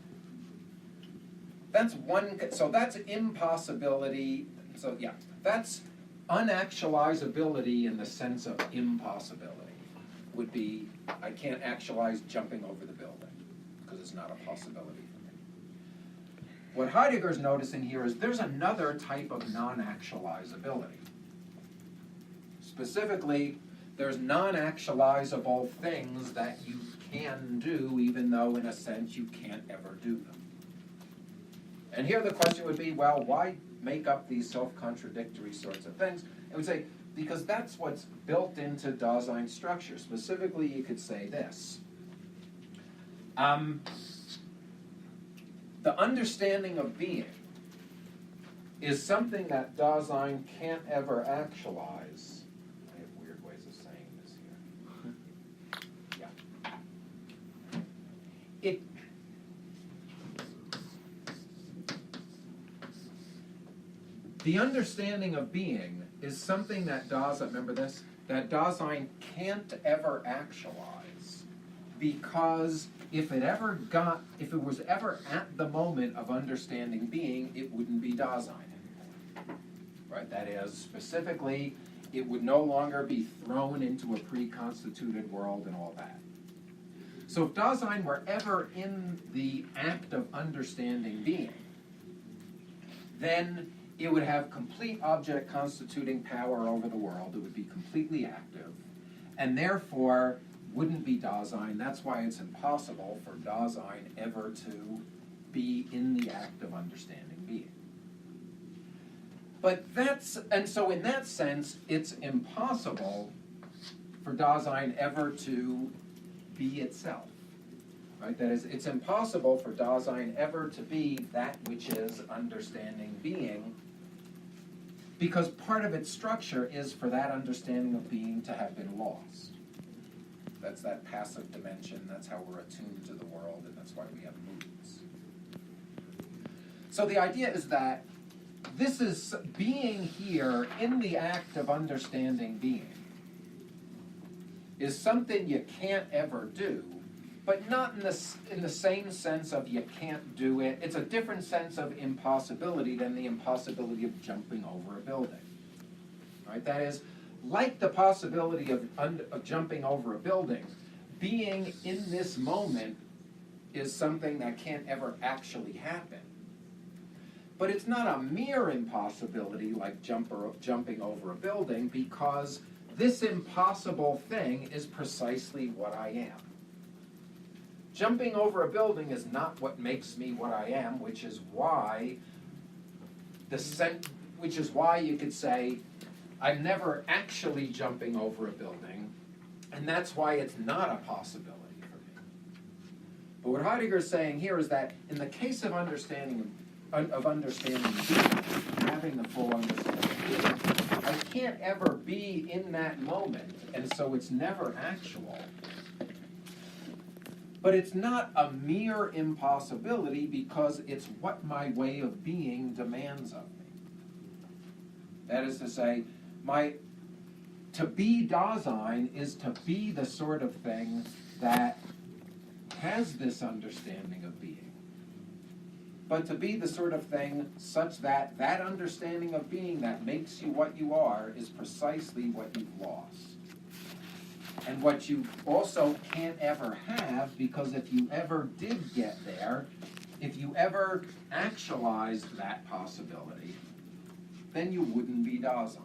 That's one, so that's impossibility, so yeah, that's unactualizability in the sense of impossibility would be, I can't actualize jumping over the building because it's not a possibility for me. What Heidegger's noticing here is there's another type of non-actualizability. Specifically, there's non-actualizable things that you can do even though in a sense you can't ever do them. And here the question would be, well, why make up these self-contradictory sorts of things? I would say, because that's what's built into Dasein's structure. Specifically, you could say this. The understanding of being is something that Dasein can't ever actualize. I have weird ways of saying this here. Yeah. The understanding of being is something that Dasein, remember this, that Dasein can't ever actualize, because if it was ever at the moment of understanding being, it wouldn't be Dasein anymore. Right? That is, specifically, it would no longer be thrown into a pre-constituted world and all that. So if Dasein were ever in the act of understanding being, then it would have complete object constituting power over the world. It would be completely active, and therefore wouldn't be Dasein. That's why it's impossible for Dasein ever to be in the act of understanding being. And so in that sense, it's impossible for Dasein ever to be itself. Right? That is, it's impossible for Dasein ever to be that which is understanding being, because part of its structure is for that understanding of being to have been lost. That's that passive dimension, that's how we're attuned to the world, and that's why we have moods. So the idea is that this is being here in the act of understanding being is something you can't ever do, but not in the same sense of you can't do it. It's a different sense of impossibility than the impossibility of jumping over a building. Right? That is, like the possibility of jumping over a building, being in this moment is something that can't ever actually happen. But it's not a mere impossibility like jumping over a building, because this impossible thing is precisely what I am. Jumping over a building is not what makes me what I am, which is why you could say, I'm never actually jumping over a building, and that's why it's not a possibility for me. But what Heidegger is saying here is that in the case of understanding being, having the full understanding of being, I can't ever be in that moment, and so it's never actual. But it's not a mere impossibility because it's what my way of being demands of me. That is to say, to be Dasein is to be the sort of thing that has this understanding of being. But to be the sort of thing such that that understanding of being that makes you what you are is precisely what you've lost. And what you also can't ever have, because if you ever did get there, if you ever actualized that possibility, then you wouldn't be Dasein.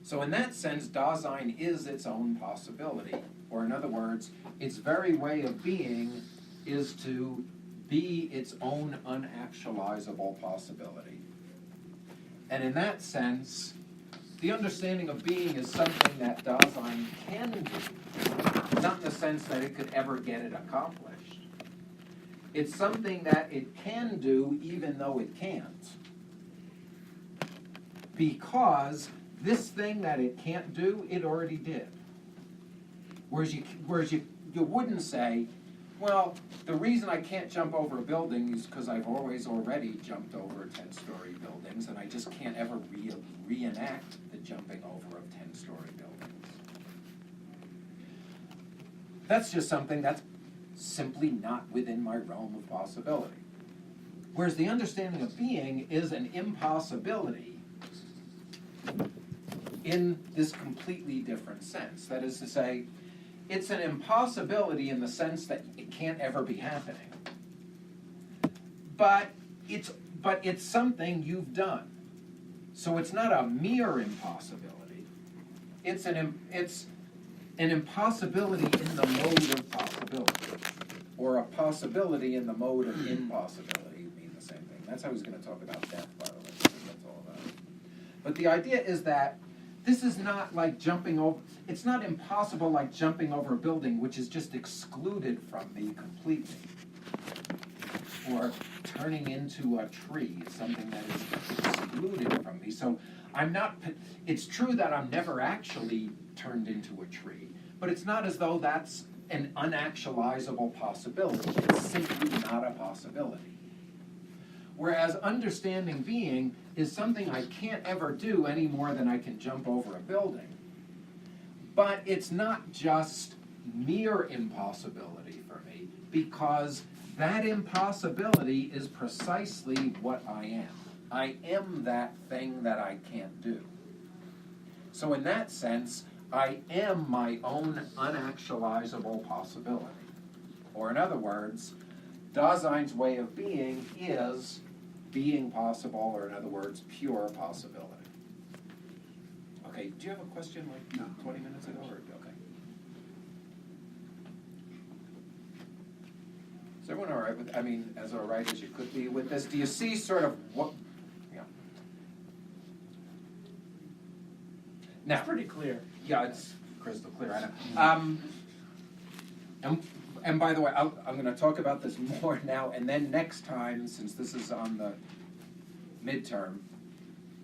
So in that sense, Dasein is its own possibility. Or in other words, its very way of being is to be its own unactualizable possibility. And in that sense, the understanding of being is something that Dasein can do, not in the sense that it could ever get it accomplished. It's something that it can do even though it can't. Because this thing that it can't do, it already did. Whereas you wouldn't say, well, the reason I can't jump over a building is because I've always already jumped over 10-story buildings, and I just can't ever reenact the jumping over of 10-story buildings. That's just something that's simply not within my realm of possibility. Whereas the understanding of being is an impossibility in this completely different sense. That is to say, it's an impossibility in the sense that it can't ever be happening. But it's something you've done. So it's not a mere impossibility. It's an impossibility in the mode of possibility. Or a possibility in the mode of impossibility mean the same thing. That's how he's going to talk about death, by the way. That's all about it. But the idea is that this is not like jumping over, it's not impossible like jumping over a building, which is just excluded from me completely. Or turning into a tree, something that is excluded from me. So it's true that I'm never actually turned into a tree, but it's not as though that's an unactualizable possibility. It's simply not a possibility. Whereas understanding being is something I can't ever do any more than I can jump over a building. But it's not just mere impossibility for me, because that impossibility is precisely what I am. I am that thing that I can't do. So in that sense, I am my own unactualizable possibility. Or in other words, Dasein's way of being is being possible, or in other words, pure possibility. Okay, do you have a question like 20 minutes ago? Or, okay. Is everyone all right with, as all right as you could be with this? Do you see sort of what, Now, It's pretty clear. Yeah, it's crystal clear, I know. And by the way, I'm going to talk about this more now, and then next time, since this is on the midterm,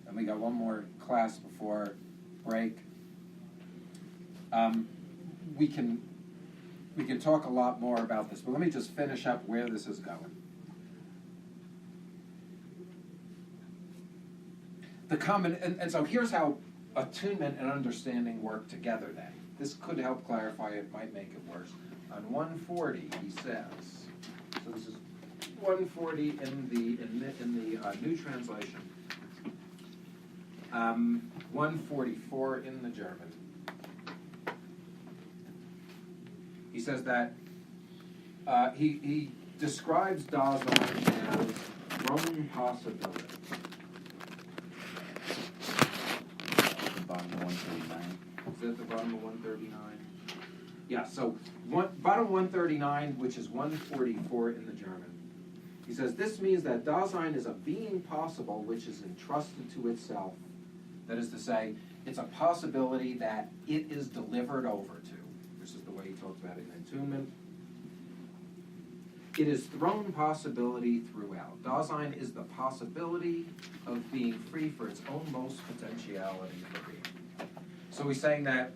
and we got one more class before break, we can talk a lot more about this, but let me just finish up where this is going. And so here's how attunement and understanding work together then. This could help clarify it, might make it worse. On 140, he says, so this is 140 in the new translation, 144 in the German. He says that he describes Dasein as wrong possibility. Combine bottom of 139. Is that the bottom of 139? Yeah, so bottom 139, which is 144 in the German. He says, this means that Dasein is a being possible which is entrusted to itself. That is to say, it's a possibility that it is delivered over to. This is the way he talks about it in Entombment. It is thrown possibility throughout. Dasein is the possibility of being free for its own most potentiality for being. So he's saying that,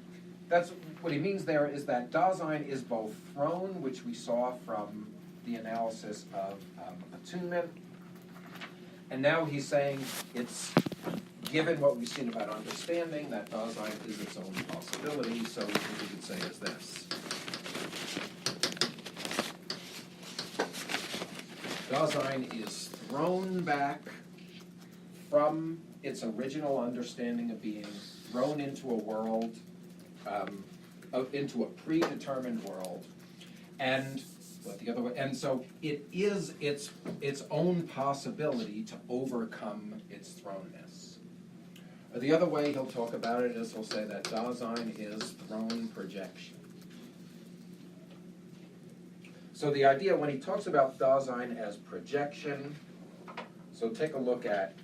that's what he means there is that Dasein is both thrown, which we saw from the analysis of attunement, and now he's saying it's given what we've seen about understanding, that Dasein is its own possibility, so what we could say is this. Dasein is thrown back from its original understanding of being, thrown into a world, into a predetermined world, and the other way, and so it is its own possibility to overcome its thrownness. The other way he'll talk about it is he'll say that Dasein is thrown projection. So the idea when he talks about Dasein as projection, so take a look at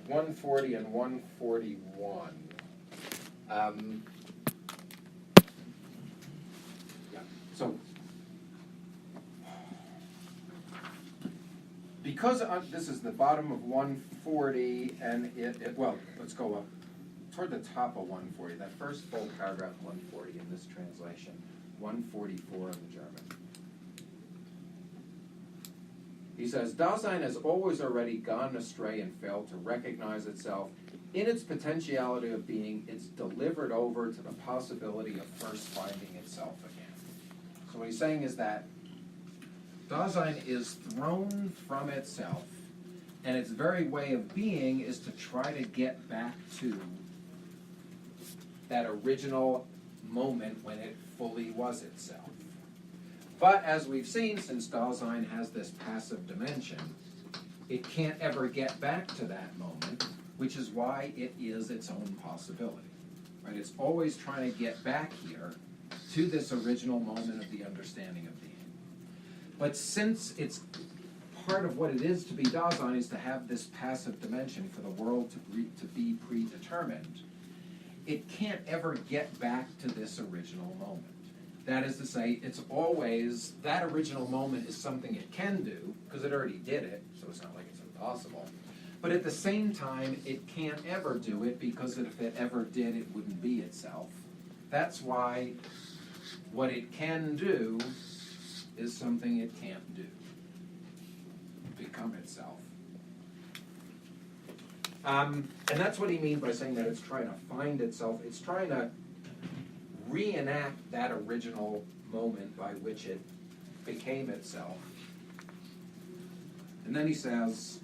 140 and 141. So because this is the bottom of 140, and well, let's go up toward the top of 140, that first full paragraph, 140 in this translation, 144 in the German. He says, Dasein has always already gone astray and failed to recognize itself. In its potentiality of being, it's delivered over to the possibility of first finding itself again. So what he's saying is that Dasein is thrown from itself, and its very way of being is to try to get back to that original moment when it fully was itself. But as we've seen, since Dasein has this passive dimension, it can't ever get back to that moment, which is why it is its own possibility. Right? It's always trying to get back here to this original moment of the understanding of being. But since it's part of what it is to be Dasein is to have this passive dimension for the world to be predetermined, it can't ever get back to this original moment. That is to say, it's always, that original moment is something it can do, because it already did it, so it's not like it's impossible. But at the same time, it can't ever do it, because if it ever did, it wouldn't be itself. That's why what it can do is something it can't do. Become itself. And that's what he means by saying that it's trying to find itself. It's trying to reenact that original moment by which it became itself. And then he says,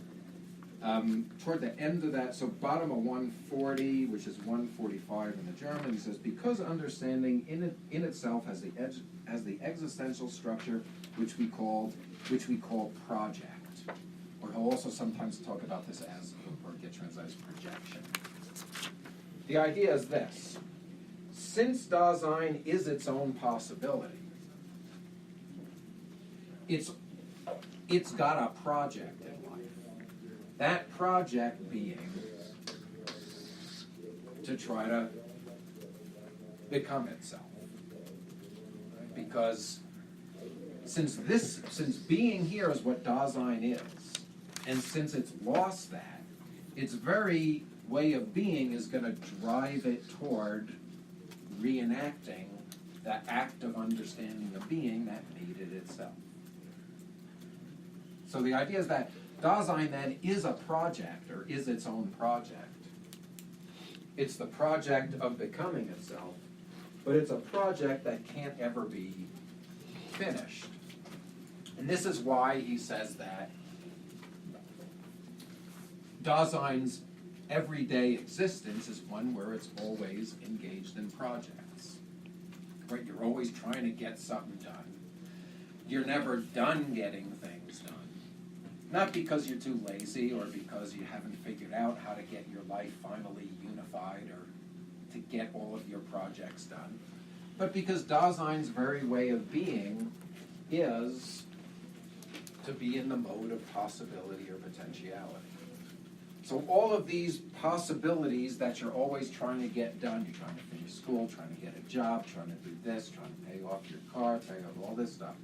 toward the end of that, so bottom of 140, which is 145 in the German, he says, because understanding in itself has the existential structure which we call project. Or he'll also sometimes talk about this as, or get translated as projection. The idea is this. Since Dasein is its own possibility, it's got a project in life. That project being to try to become itself. Because since being here is what Dasein is, and since it's lost that, its very way of being is going to drive it toward reenacting the act of understanding of being that made it itself. So the idea is that Dasein then is a project, or is its own project. It's the project of becoming itself, but it's a project that can't ever be finished. And this is why he says that Dasein's everyday existence is one where it's always engaged in projects. Right? You're always trying to get something done. You're never done getting things done. Not because you're too lazy or because you haven't figured out how to get your life finally unified or to get all of your projects done, but because Dasein's very way of being is to be in the mode of possibility or potentiality. So all of these possibilities that you're always trying to get done, you're trying to finish school, trying to get a job, trying to do this, trying to pay off your car, pay off all this stuff.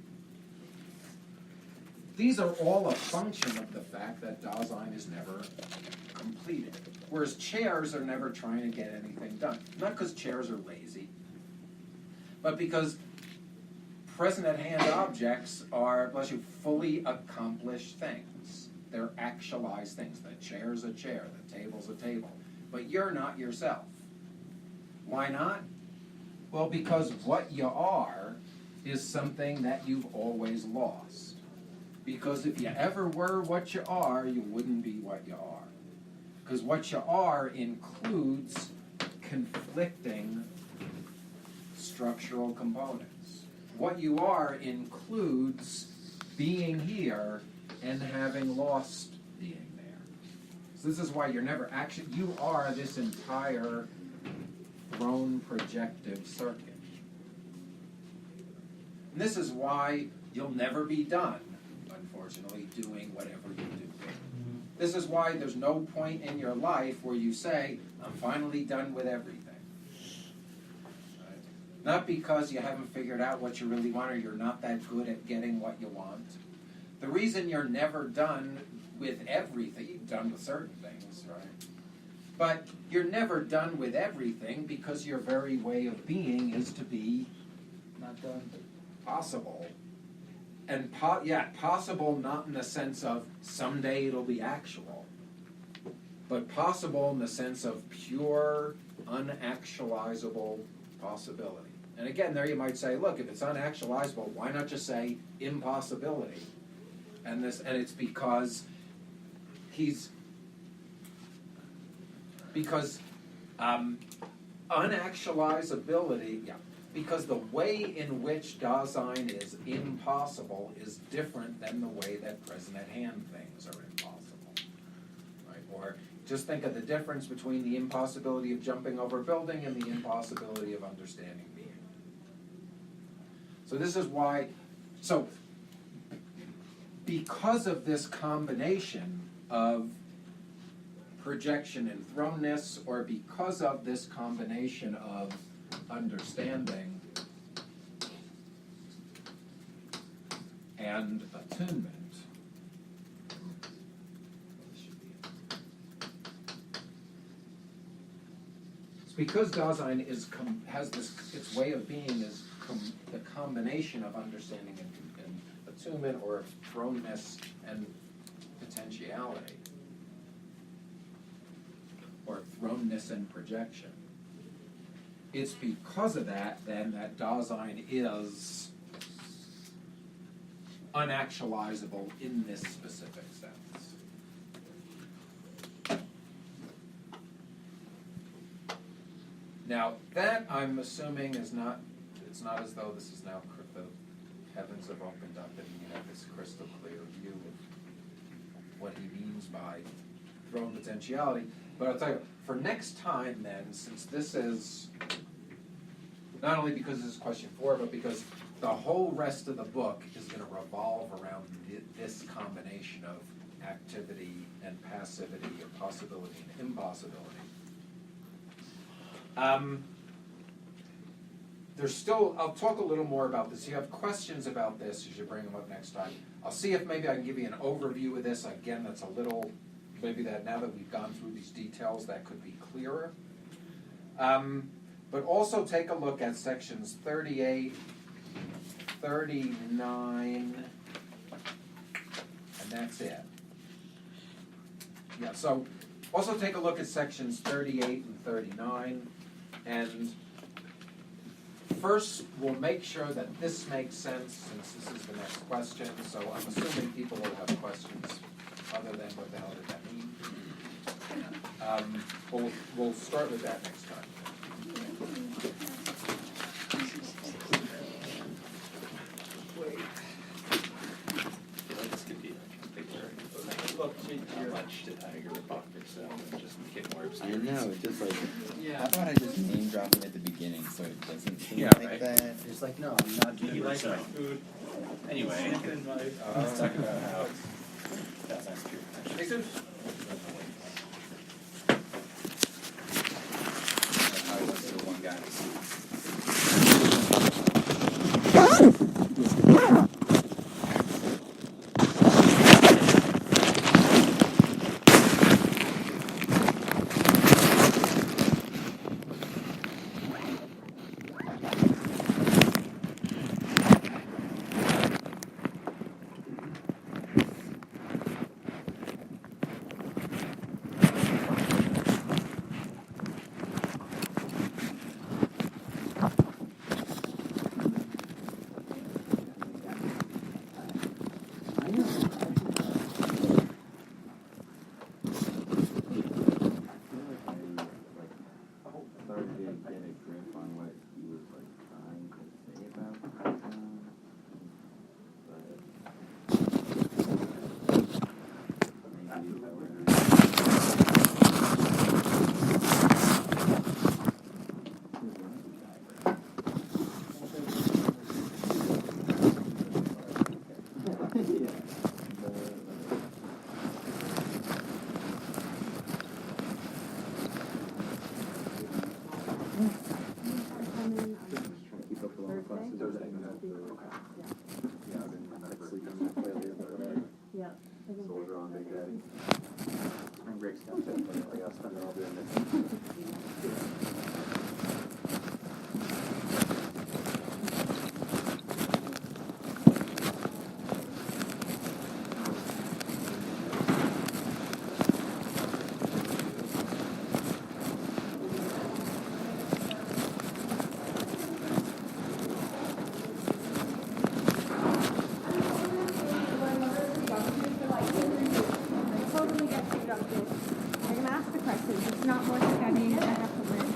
These are all a function of the fact that Dasein is never completed. Whereas chairs are never trying to get anything done. Not because chairs are lazy, but because present at hand objects are, bless you, fully accomplished things. They're actualized things. The chair's a chair, the table's a table. But you're not yourself. Why not? Well, because what you are is something that you've always lost. Because if you ever were what you are, you wouldn't be what you are. Because what you are includes conflicting structural components. What you are includes being here and having lost being there. So this is why you're never actually, you are this entire thrown projective circuit. And this is why you'll never be done, unfortunately, doing whatever you do. This is why there's no point in your life where you say, I'm finally done with everything. Right? Not because you haven't figured out what you really want or you're not that good at getting what you want. The reason you're never done with everything, you're done with certain things, right? But you're never done with everything because your very way of being is to be Not done. possible. And possible not in the sense of someday it'll be actual, but possible in the sense of pure, unactualizable possibility. And again, there you might say, look, if it's unactualizable, why not just say impossibility? And it's because unactualizability, because the way in which Dasein is impossible is different than the way that present at hand things are impossible. Right? Or just think of the difference between the impossibility of jumping over a building and the impossibility of understanding being. So this is why, because of this combination of projection and thrownness, or because of this combination of understanding and attunement, it's because Dasein has this, its way of being is the combination of understanding and attunement, or thrownness and potentiality, or thrownness and projection. It's because of that, then, that Dasein is unactualizable in this specific sense. Now, that I'm assuming is not, it's not as though this is now, the heavens have opened up and you have this crystal clear view of what he means by thrown potentiality. But I'll tell you, for next time then, since this is, not only because this is question 4, but because the whole rest of the book is going to revolve around this combination of activity and passivity, or possibility and impossibility. There's still, I'll talk a little more about this. If you have questions about this, you should bring them up next time. I'll see if maybe I can give you an overview of this. Again, that's a little, maybe that now that we've gone through these details, that could be clearer. But also take a look at sections 38, 39, and that's it. Yeah, so also take a look at sections 38 and 39, and first we'll make sure that this makes sense, since this is the next question, so I'm assuming people will have questions other than what the hell did that mean. We'll start with that next time. Let's get the picture. Look, How much did Heidegger rebuff yourself and just make it more I obscure? know, it's just like, Yeah. how about I just name drop him at the beginning so it doesn't seem Yeah, like right. that? It's like, no, I'm not doing You like my so. food? Anyway, Chicken, my. let's talk about how that's not true. Actually. Jesus. I was the one guy. Started to get a grip on what he was like trying to say about Python, but maybe that Yeah. soldier on Big Daddy. Spring break's down there, but I gotta spend it all doing this. Totally get productive. I'm gonna ask the questions. It's not more studying. I have to learn.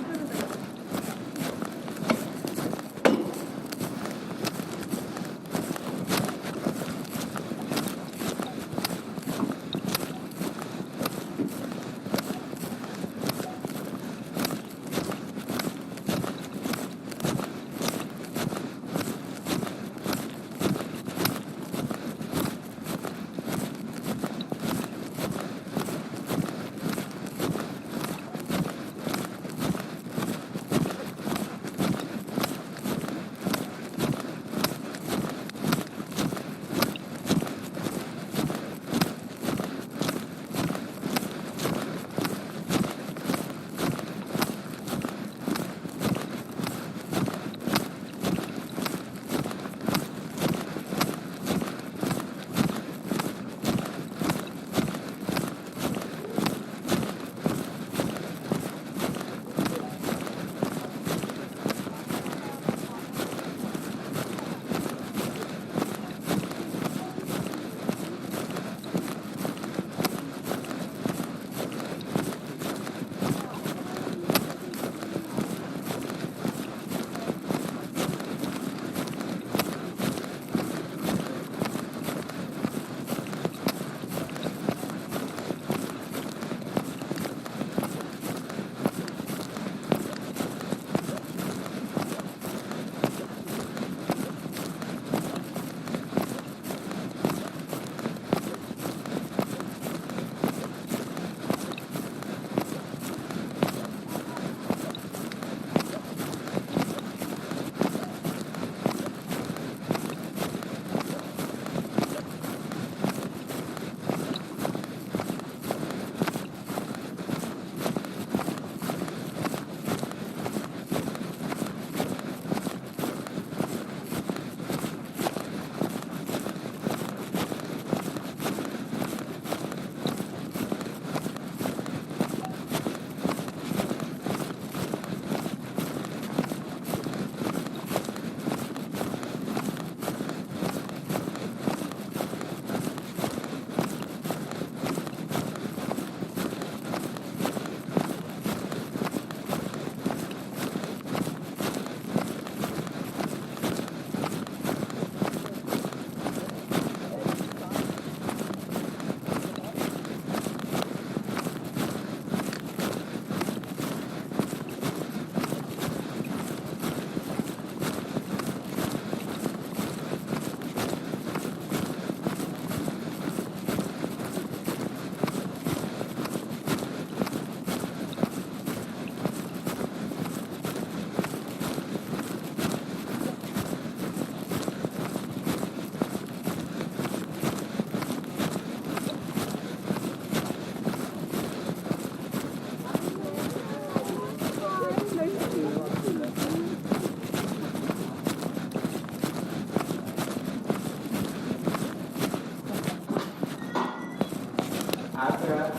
After that,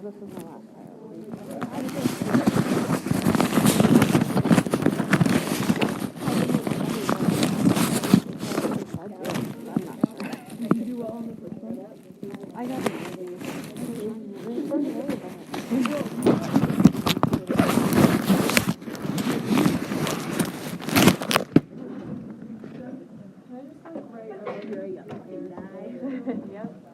this is my last time. Did you do well on the first one? I got Can I just like write over here? Yep.